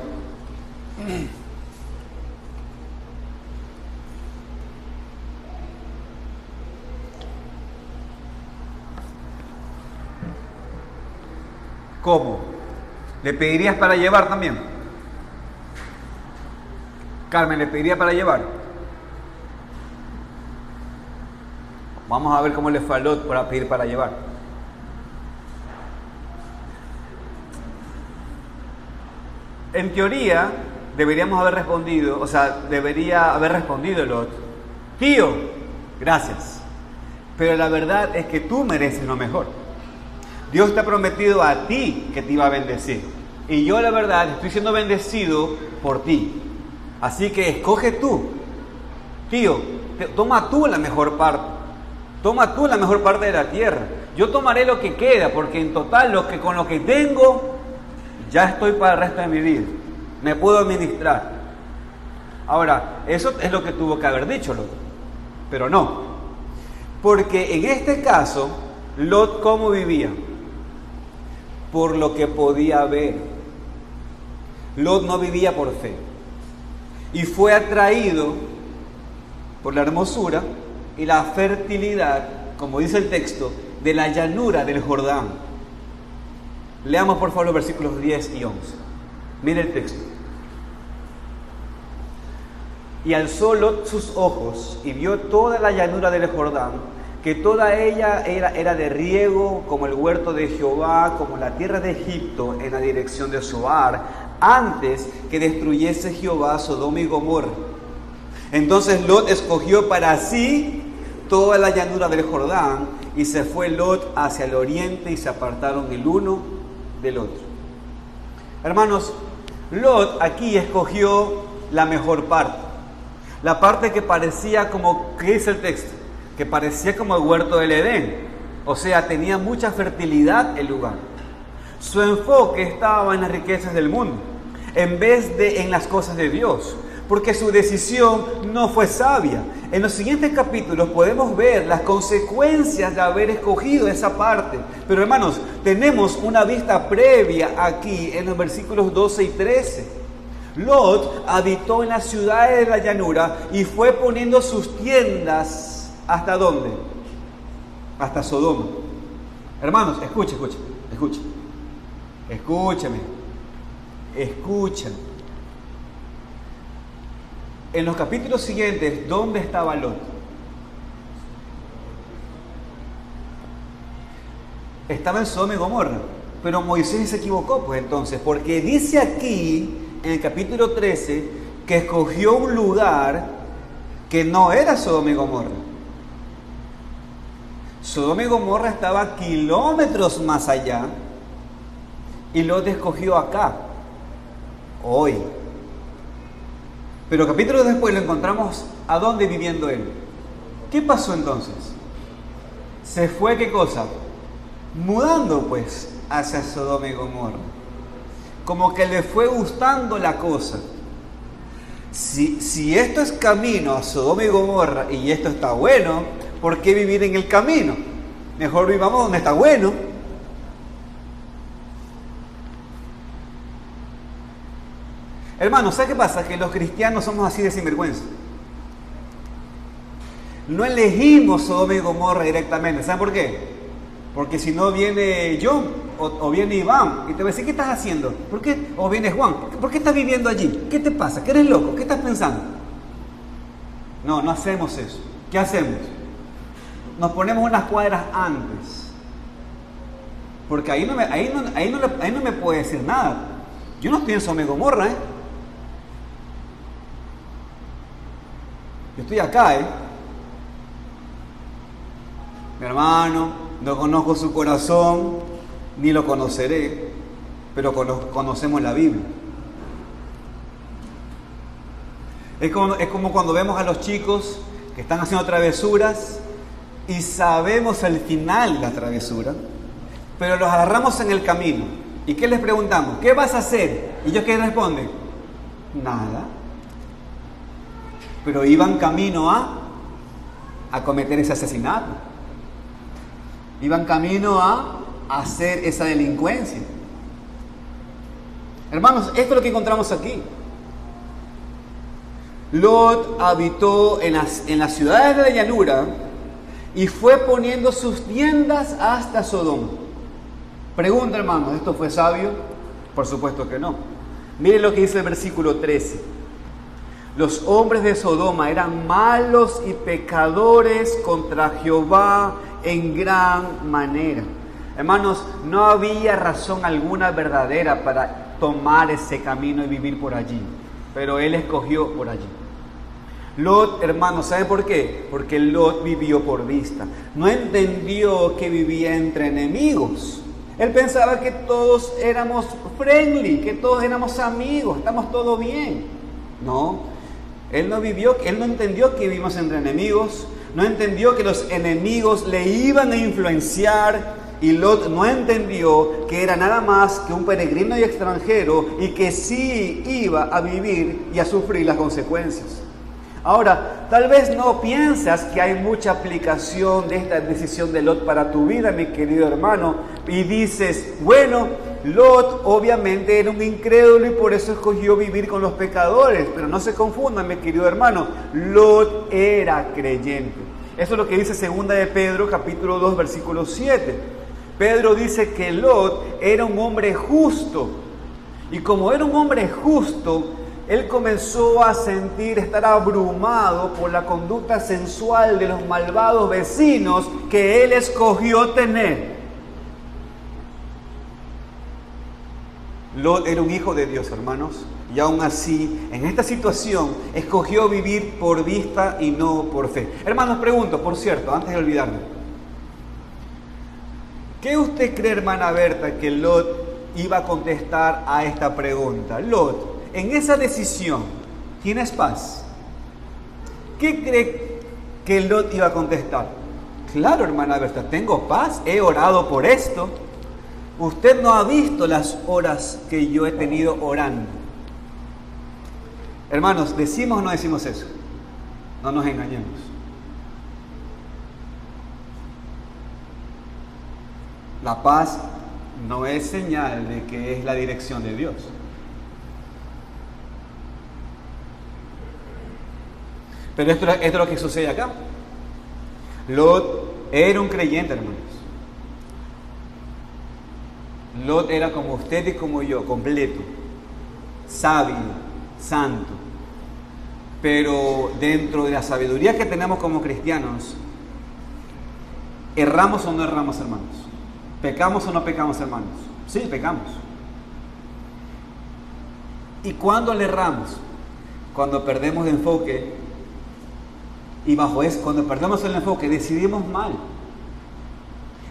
¿Cómo? ¿Le pedirías para llevar también? Carmen, ¿le pediría para llevar? Vamos a ver cómo le fue a Lot para pedir para llevar. En teoría, debería haber respondido Lot, tío, gracias, pero la verdad es que tú mereces lo mejor. Dios te ha prometido a ti que te iba a bendecir, y yo la verdad estoy siendo bendecido por ti, así que escoge tú, tío, toma tú la mejor parte. Toma tú la mejor parte de la tierra. Yo tomaré lo que queda, porque en total con lo que tengo, ya estoy para el resto de mi vida. Me puedo administrar. Ahora, eso es lo que tuvo que haber dicho Lot. Pero no. Porque en este caso, Lot, ¿cómo vivía? Por lo que podía ver. Lot no vivía por fe. Y fue atraído por la hermosura y la fertilidad, como dice el texto, de la llanura del Jordán. Leamos por favor los versículos 10 y 11. Mire el texto. Y alzó Lot sus ojos y vio toda la llanura del Jordán, que toda ella era de riego, como el huerto de Jehová, como la tierra de Egipto, en la dirección de Zoar, antes que destruyese Jehová Sodoma y Gomorra. Entonces Lot escogió para sí toda la llanura del Jordán, y se fue Lot hacia el oriente, y se apartaron el uno del otro. Hermanos, Lot aquí escogió la mejor parte, la parte que parecía como, ¿qué dice el texto? Que parecía como el huerto del Edén, o sea, tenía mucha fertilidad el lugar. Su enfoque estaba en las riquezas del mundo, en vez de en las cosas de Dios, porque su decisión no fue sabia. En los siguientes capítulos podemos ver las consecuencias de haber escogido esa parte. Pero hermanos, tenemos una vista previa aquí en los versículos 12 y 13. Lot habitó en las ciudades de la llanura y fue poniendo sus tiendas, ¿hasta dónde? Hasta Sodoma. Hermanos, escúchame. En los capítulos siguientes, ¿dónde estaba Lot? Estaba en Sodoma y Gomorra. Pero Moisés se equivocó, pues entonces, porque dice aquí, en el capítulo 13, que escogió un lugar que no era Sodoma y Gomorra. Sodoma y Gomorra estaba kilómetros más allá, y Lot escogió acá, hoy, Pero capítulos después lo encontramos ¿a dónde viviendo él? ¿Qué pasó entonces? Se fue, ¿qué cosa? Mudando pues hacia Sodoma y Gomorra. Como que le fue gustando la cosa. Si esto es camino a Sodoma y Gomorra y esto está bueno, ¿por qué vivir en el camino? Mejor vivamos donde está bueno. Hermanos, ¿sabes qué pasa? Que los cristianos somos así de sinvergüenza. No elegimos Sodoma y Gomorra directamente. ¿Saben por qué? Porque si no viene John o viene Iván y te va a decir, ¿qué estás haciendo? ¿Por qué? O viene Juan, ¿por qué estás viviendo allí? ¿Qué te pasa? ¿Qué eres loco? ¿Qué estás pensando? No, no hacemos eso. ¿Qué hacemos? Nos ponemos unas cuadras antes. Porque ahí no me puede decir nada. Yo no estoy en Sodoma y Gomorra, ¿eh? Yo estoy acá, ¿eh? Mi hermano, no conozco su corazón, ni lo conoceré, pero conocemos la Biblia. Es como cuando vemos a los chicos que están haciendo travesuras y sabemos el final de la travesura, pero los agarramos en el camino. ¿Y qué les preguntamos? ¿Qué vas a hacer? ¿Y ellos qué responden? Nada. Pero iban camino a cometer ese asesinato. Iban camino a hacer esa delincuencia. Hermanos, esto es lo que encontramos aquí. Lot habitó en las ciudades de la llanura y fue poniendo sus tiendas hasta Sodoma. Pregunta, hermanos, ¿esto fue sabio? Por supuesto que no. Miren lo que dice el versículo 13. Los hombres de Sodoma eran malos y pecadores contra Jehová en gran manera. Hermanos, no había razón alguna verdadera para tomar ese camino y vivir por allí, pero él escogió por allí. Lot, hermanos, ¿sabe por qué? Porque Lot vivió por vista. No entendió que vivía entre enemigos. Él pensaba que todos éramos friendly, que todos éramos amigos, estamos todos bien. No, él no entendió que vivimos entre enemigos, no entendió que los enemigos le iban a influenciar, y Lot no entendió que era nada más que un peregrino y extranjero y que sí iba a vivir y a sufrir las consecuencias. Ahora, tal vez no piensas que hay mucha aplicación de esta decisión de Lot para tu vida, mi querido hermano, y dices, bueno, Lot obviamente era un incrédulo y por eso escogió vivir con los pecadores, pero no se confundan, mi querido hermano, Lot era creyente. Eso es lo que dice 2 de Pedro, capítulo 2, versículo 7. Pedro dice que Lot era un hombre justo, y como era un hombre justo, él comenzó a estar abrumado por la conducta sensual de los malvados vecinos que él escogió tener. Lot era un hijo de Dios, hermanos, y aún así, en esta situación, escogió vivir por vista y no por fe. Hermanos, pregunto, por cierto, antes de olvidarme, ¿qué usted cree, hermana Berta, que Lot iba a contestar a esta pregunta? Lot, en esa decisión, ¿tienes paz? ¿Qué cree que Lot iba a contestar? Claro, hermana Berta, tengo paz, he orado por esto. Usted no ha visto las horas que yo he tenido orando. Hermanos, ¿decimos o no decimos eso? No nos engañemos. La paz no es señal de que es la dirección de Dios. Pero esto es lo que sucede acá. Lot era un creyente, hermanos. Lot era como usted y como yo, completo, sabio, santo. Pero dentro de la sabiduría que tenemos como cristianos, ¿erramos o no erramos, hermanos? ¿Pecamos o no pecamos, hermanos? Sí, pecamos. ¿Y cuándo le erramos? Cuando perdemos de enfoque. Y cuando perdemos el enfoque, decidimos mal.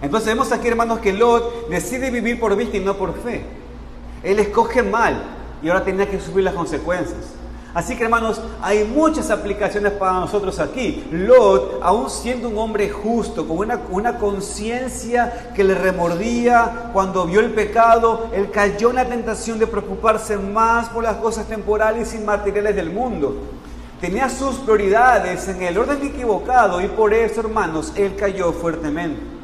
Entonces vemos aquí, hermanos, que Lot decide vivir por vista y no por fe. Él escoge mal y ahora tenía que sufrir las consecuencias. Así que, hermanos, hay muchas aplicaciones para nosotros aquí. Lot, aún siendo un hombre justo, con una conciencia que le remordía cuando vio el pecado, él cayó en la tentación de preocuparse más por las cosas temporales y materiales del mundo. Tenía sus prioridades en el orden equivocado y por eso, hermanos, él cayó fuertemente.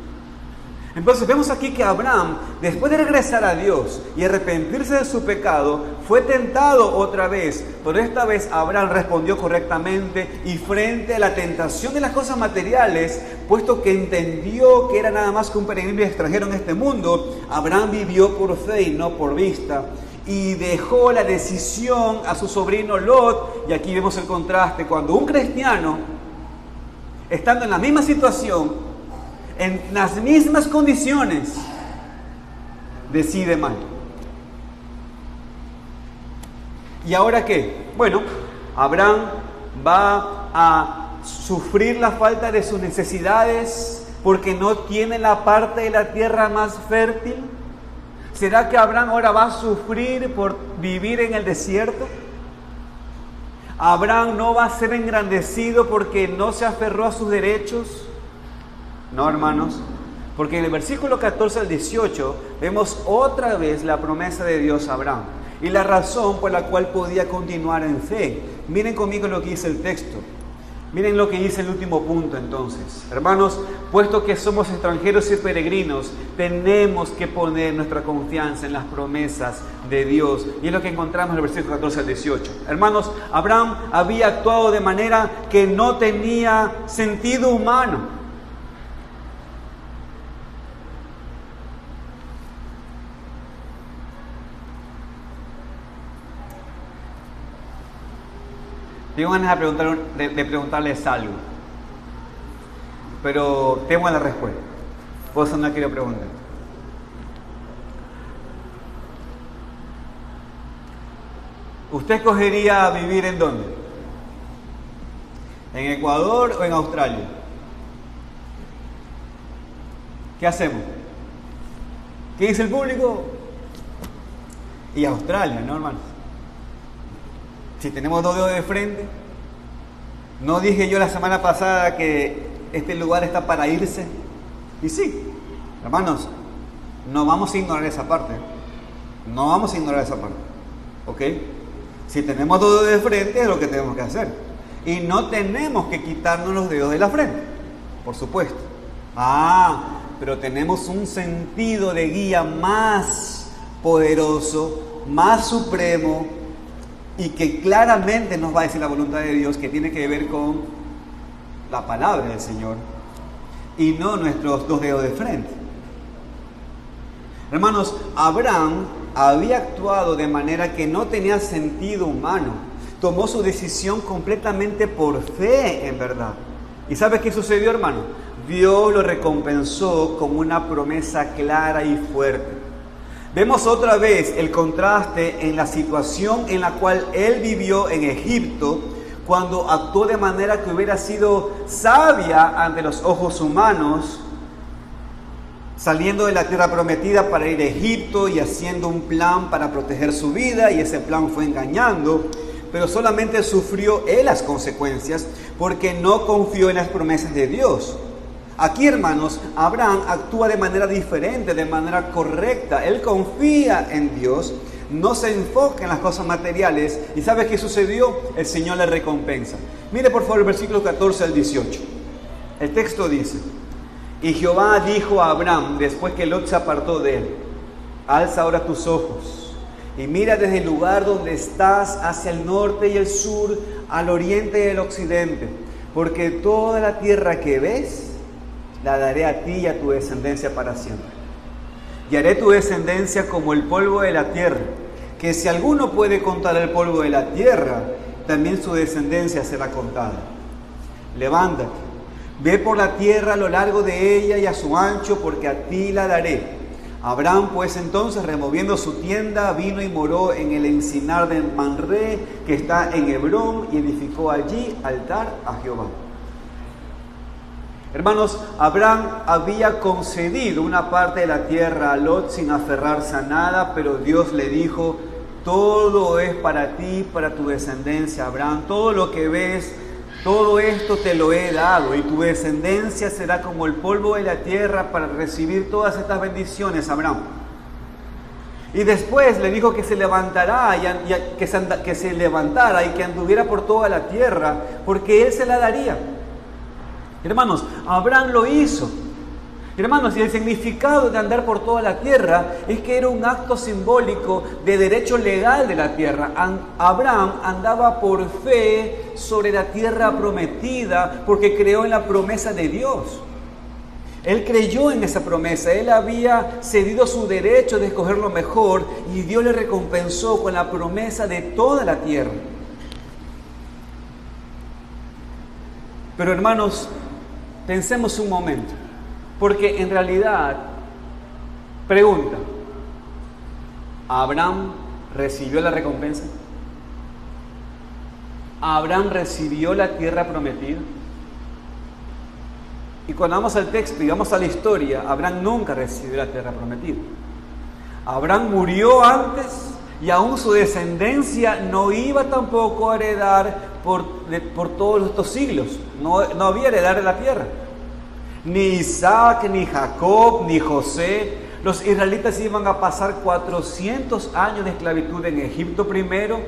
Entonces vemos aquí que Abraham, después de regresar a Dios y arrepentirse de su pecado, fue tentado otra vez, pero esta vez Abraham respondió correctamente y frente a la tentación de las cosas materiales, puesto que entendió que era nada más que un peregrino extranjero en este mundo, Abraham vivió por fe y no por vista y dejó la decisión a su sobrino Lot. Y aquí vemos el contraste, cuando un cristiano, estando en la misma situación, en las mismas condiciones, decide mal. ¿Y ahora qué? Bueno, Abraham va a sufrir la falta de sus necesidades porque no tiene la parte de la tierra más fértil. ¿Será que Abraham ahora va a sufrir por vivir en el desierto? ¿Abraham no va a ser engrandecido porque no se aferró a sus derechos? No, hermanos, porque en el versículo 14 al 18 vemos otra vez la promesa de Dios a Abraham y la razón por la cual podía continuar en fe. Miren conmigo lo que dice el texto. Miren lo que dice el último punto entonces. Hermanos, puesto que somos extranjeros y peregrinos, tenemos que poner nuestra confianza en las promesas de Dios. Y es lo que encontramos en el versículo 14 al 18. Hermanos, Abraham había actuado de manera que no tenía sentido humano. Tengo ganas de preguntarles algo, pero temo la respuesta, por eso no quiero preguntar. ¿Usted escogería vivir en dónde? ¿En Ecuador o en Australia? ¿Qué hacemos? ¿Qué dice el público? Y Australia, ¿no, hermanos? Si tenemos dos dedos de frente, ¿no dije yo la semana pasada que este lugar está para irse? Y sí, hermanos, no vamos a ignorar esa parte. No vamos a ignorar esa parte. ¿Ok? Si tenemos dos dedos de frente es lo que tenemos que hacer. Y no tenemos que quitarnos los dedos de la frente, por supuesto. Pero tenemos un sentido de guía más poderoso, más supremo, y que claramente nos va a decir la voluntad de Dios, que tiene que ver con la palabra del Señor y no nuestros dos dedos de frente. Hermanos, Abraham había actuado de manera que no tenía sentido humano. Tomó su decisión completamente por fe, en verdad. ¿Y sabes qué sucedió, hermano? Dios lo recompensó con una promesa clara y fuerte. Vemos otra vez el contraste en la situación en la cual él vivió en Egipto, cuando actuó de manera que hubiera sido sabia ante los ojos humanos, saliendo de la tierra prometida para ir a Egipto y haciendo un plan para proteger su vida, y ese plan fue engañando, pero solamente sufrió él las consecuencias porque no confió en las promesas de Dios. Aquí, hermanos, Abraham actúa de manera diferente, de manera correcta. Él confía en Dios, no se enfoca en las cosas materiales. ¿Y sabe qué sucedió? El Señor le recompensa. Mire por favor el versículo 14 al 18. El texto dice: y Jehová dijo a Abraham, después que Lot se apartó de él: alza ahora tus ojos y mira desde el lugar donde estás hacia el norte y el sur, al oriente y el occidente, porque toda la tierra que ves la daré a ti y a tu descendencia para siempre. Y haré tu descendencia como el polvo de la tierra, que si alguno puede contar el polvo de la tierra, también su descendencia será contada. Levántate, ve por la tierra a lo largo de ella y a su ancho, porque a ti la daré. Abraham pues entonces, removiendo su tienda, vino y moró en el encinar de Manré, que está en Hebrón, y edificó allí altar a Jehová. Hermanos, Abraham había concedido una parte de la tierra a Lot sin aferrarse a nada, pero Dios le dijo: todo es para ti, para tu descendencia, Abraham. Todo lo que ves, todo esto te lo he dado, y tu descendencia será como el polvo de la tierra para recibir todas estas bendiciones, Abraham. Y después le dijo que se levantara que se levantara y que anduviera por toda la tierra, porque él se la daría. Hermanos, Abraham lo hizo. Hermanos, y el significado de andar por toda la tierra es que era un acto simbólico de derecho legal de la tierra. Abraham andaba por fe sobre la tierra prometida porque creó en la promesa de Dios. Él creyó en esa promesa, él había cedido su derecho de escoger lo mejor y Dios le recompensó con la promesa de toda la tierra. Pero hermanos, pensemos un momento. Porque en realidad, pregunta, ¿Abraham recibió la recompensa? ¿Abraham recibió la tierra prometida? Y cuando vamos al texto y vamos a la historia, Abraham nunca recibió la tierra prometida. Abraham murió antes y aún su descendencia no iba tampoco a heredar por todos estos siglos. No había heredar de la tierra. Ni Isaac, ni Jacob, ni José. Los israelitas iban a pasar 400 años de esclavitud en Egipto primero,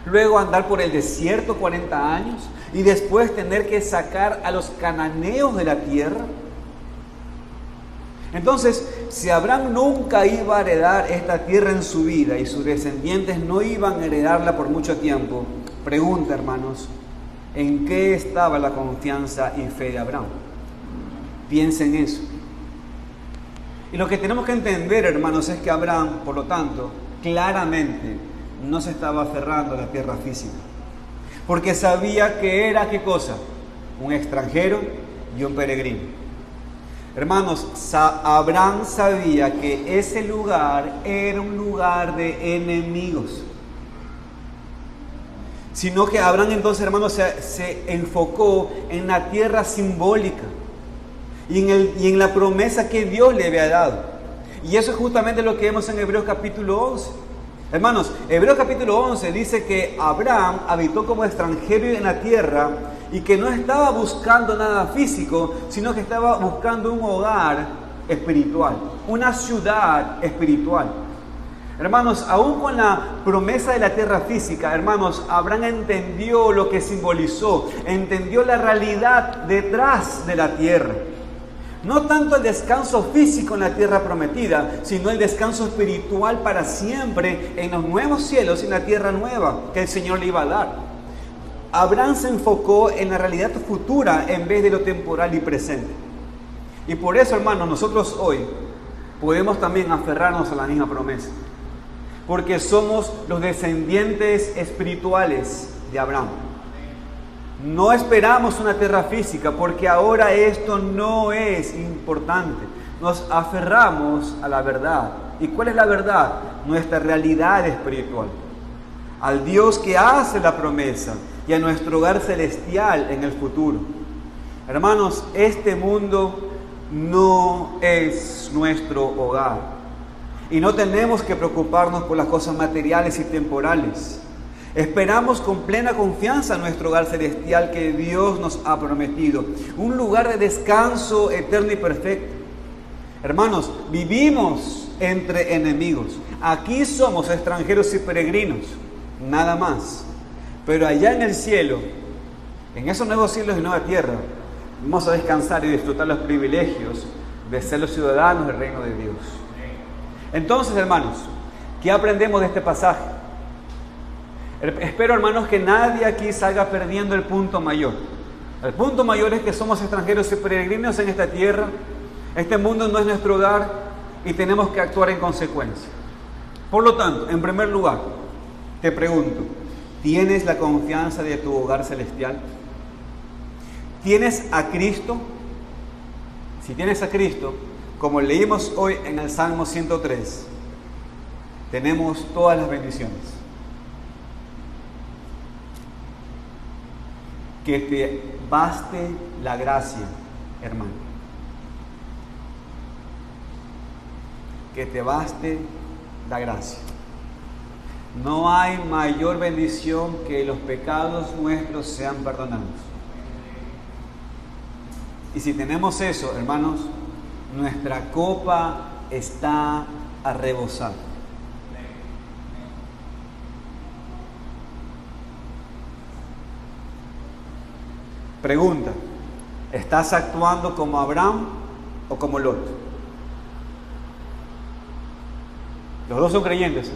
luego andar por el desierto 40 años y después tener que sacar a los cananeos de la tierra. Entonces, si Abraham nunca iba a heredar esta tierra en su vida y sus descendientes no iban a heredarla por mucho tiempo, pregunta, hermanos, ¿en qué estaba la confianza y fe de Abraham? Piensen en eso. Y lo que tenemos que entender, hermanos, es que Abraham, por lo tanto, claramente no se estaba aferrando a la tierra física. Porque sabía que era, ¿qué cosa? Un extranjero y un peregrino. Hermanos, Abraham sabía que ese lugar era un lugar de enemigos. Sino que Abraham entonces, hermanos, se enfocó en la tierra simbólica. Y en la promesa que Dios le había dado. Y eso es justamente lo que vemos en Hebreos capítulo 11. Hermanos, Hebreos capítulo 11 dice que Abraham habitó como extranjero en la tierra y que no estaba buscando nada físico, sino que estaba buscando un hogar espiritual, una ciudad espiritual. Hermanos, aún con la promesa de la tierra física, hermanos, Abraham entendió lo que simbolizó, entendió la realidad detrás de la tierra. No tanto el descanso físico en la tierra prometida, sino el descanso espiritual para siempre en los nuevos cielos y en la tierra nueva que el Señor le iba a dar. Abraham se enfocó en la realidad futura en vez de lo temporal y presente. Y por eso, hermanos, nosotros hoy podemos también aferrarnos a la misma promesa. Porque somos los descendientes espirituales de Abraham. No esperamos una tierra física porque ahora esto no es importante. Nos aferramos a la verdad. ¿Y cuál es la verdad? Nuestra realidad espiritual. Al Dios que hace la promesa y a nuestro hogar celestial en el futuro. Hermanos, este mundo no es nuestro hogar. Y no tenemos que preocuparnos por las cosas materiales y temporales. Esperamos con plena confianza nuestro hogar celestial que Dios nos ha prometido. Un lugar de descanso eterno y perfecto. Hermanos, vivimos entre enemigos. Aquí somos extranjeros y peregrinos, nada más. Pero allá en el cielo, en esos nuevos cielos y nueva tierra, vamos a descansar y disfrutar los privilegios de ser los ciudadanos del reino de Dios. Entonces, hermanos, ¿qué aprendemos de este pasaje? Espero, hermanos, que nadie aquí salga perdiendo el punto mayor. El punto mayor es que somos extranjeros y peregrinos en esta tierra. Este mundo no es nuestro hogar y tenemos que actuar en consecuencia. Por lo tanto, en primer lugar, te pregunto, ¿tienes la confianza de tu hogar celestial? ¿Tienes a Cristo? Si tienes a Cristo, como leímos hoy en el Salmo 103, tenemos todas las bendiciones. Que te baste la gracia, hermano. Que te baste la gracia. No hay mayor bendición que los pecados nuestros sean perdonados. Y si tenemos eso, hermanos, nuestra copa está a rebosar. Pregunta: ¿estás actuando como Abraham o como Lot? Los dos son creyentes,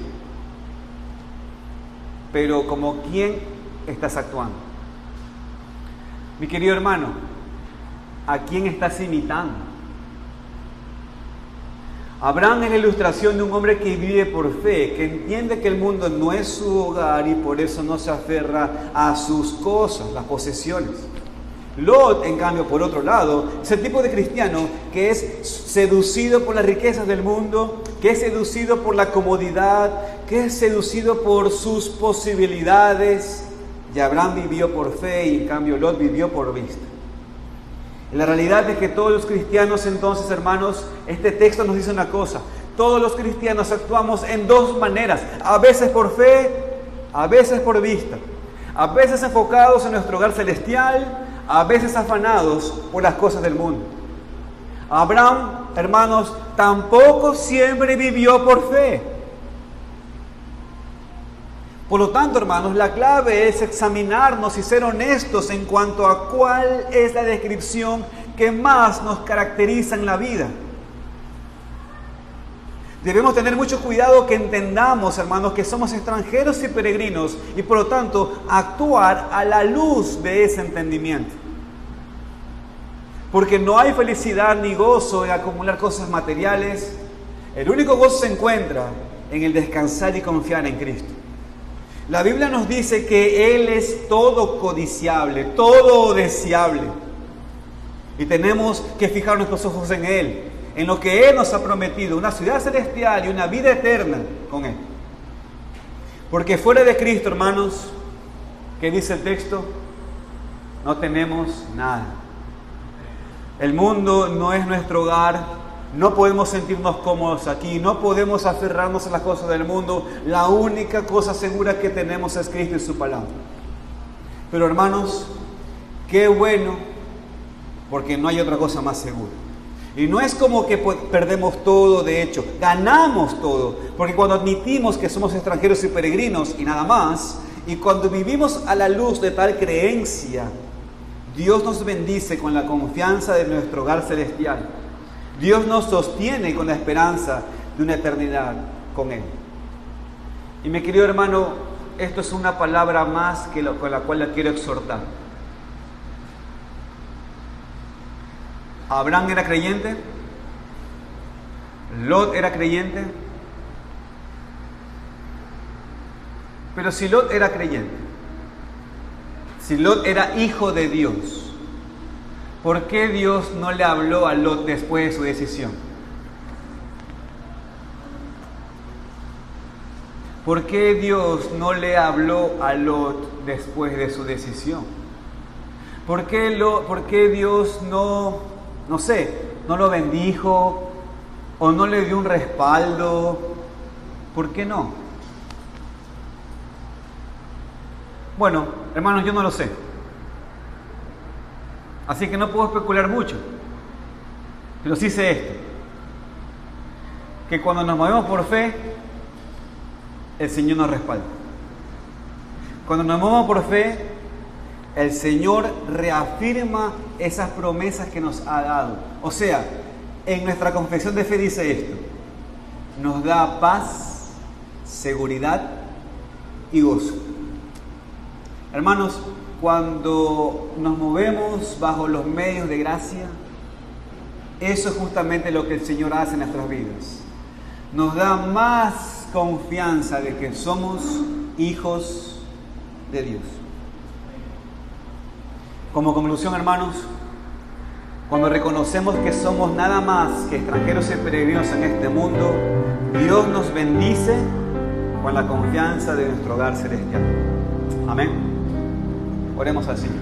pero ¿como quién estás actuando? Mi querido hermano, ¿a quién estás imitando? Abraham es la ilustración de un hombre que vive por fe, que entiende que el mundo no es su hogar y por eso no se aferra a sus cosas, las posesiones. Lot, en cambio, por otro lado, es el tipo de cristiano que es seducido por las riquezas del mundo, que es seducido por la comodidad, que es seducido por sus posibilidades. Y Abraham vivió por fe y en cambio Lot vivió por vista. La realidad es que todos los cristianos, entonces, hermanos, este texto nos dice una cosa: todos los cristianos actuamos en dos maneras, a veces por fe, a veces por vista, a veces enfocados en nuestro hogar celestial, a veces afanados por las cosas del mundo. Abraham, hermanos, tampoco siempre vivió por fe. Por lo tanto, hermanos, la clave es examinarnos y ser honestos en cuanto a cuál es la descripción que más nos caracteriza en la vida. Debemos tener mucho cuidado que entendamos, hermanos, que somos extranjeros y peregrinos y por lo tanto actuar a la luz de ese entendimiento. Porque no hay felicidad ni gozo en acumular cosas materiales. El único gozo se encuentra en el descansar y confiar en Cristo. La Biblia nos dice que Él es todo codiciable, todo deseable. Y tenemos que fijar nuestros ojos en Él, en lo que Él nos ha prometido, una ciudad celestial y una vida eterna con Él. Porque fuera de Cristo, hermanos, ¿qué dice el texto? No tenemos nada. El mundo no es nuestro hogar. No podemos sentirnos cómodos aquí, no podemos aferrarnos a las cosas del mundo. La única cosa segura que tenemos es Cristo y su palabra. Pero hermanos, qué bueno, porque no hay otra cosa más segura. Y no es como que perdemos todo, de hecho, ganamos todo. Porque cuando admitimos que somos extranjeros y peregrinos y nada más, y cuando vivimos a la luz de tal creencia, Dios nos bendice con la confianza de nuestro hogar celestial. Dios nos sostiene con la esperanza de una eternidad con Él. Y mi querido hermano, esto es una palabra más con la cual la quiero exhortar. Abraham era creyente, Lot era creyente, pero si Lot era creyente, si Lot era hijo de Dios, ¿por qué Dios no le habló a Lot después de su decisión? ¿Por qué Dios no le habló a Lot después de su decisión? ¿Por qué Dios no lo bendijo o no le dio un respaldo? ¿Por qué no? Bueno, hermanos, yo no lo sé. Así que no puedo especular mucho. Pero sí sé esto: que cuando nos movemos por fe, el Señor nos respalda. Cuando nos movemos por fe, el Señor reafirma esas promesas que nos ha dado. O sea, en nuestra confesión de fe dice esto: nos da paz, seguridad y gozo. Hermanos, cuando nos movemos bajo los medios de gracia, eso es justamente lo que el Señor hace en nuestras vidas. Nos da más confianza de que somos hijos de Dios. Como conclusión, hermanos, cuando reconocemos que somos nada más que extranjeros y peregrinos en este mundo, Dios nos bendice con la confianza de nuestro hogar celestial. Amén. Oremos al Señor.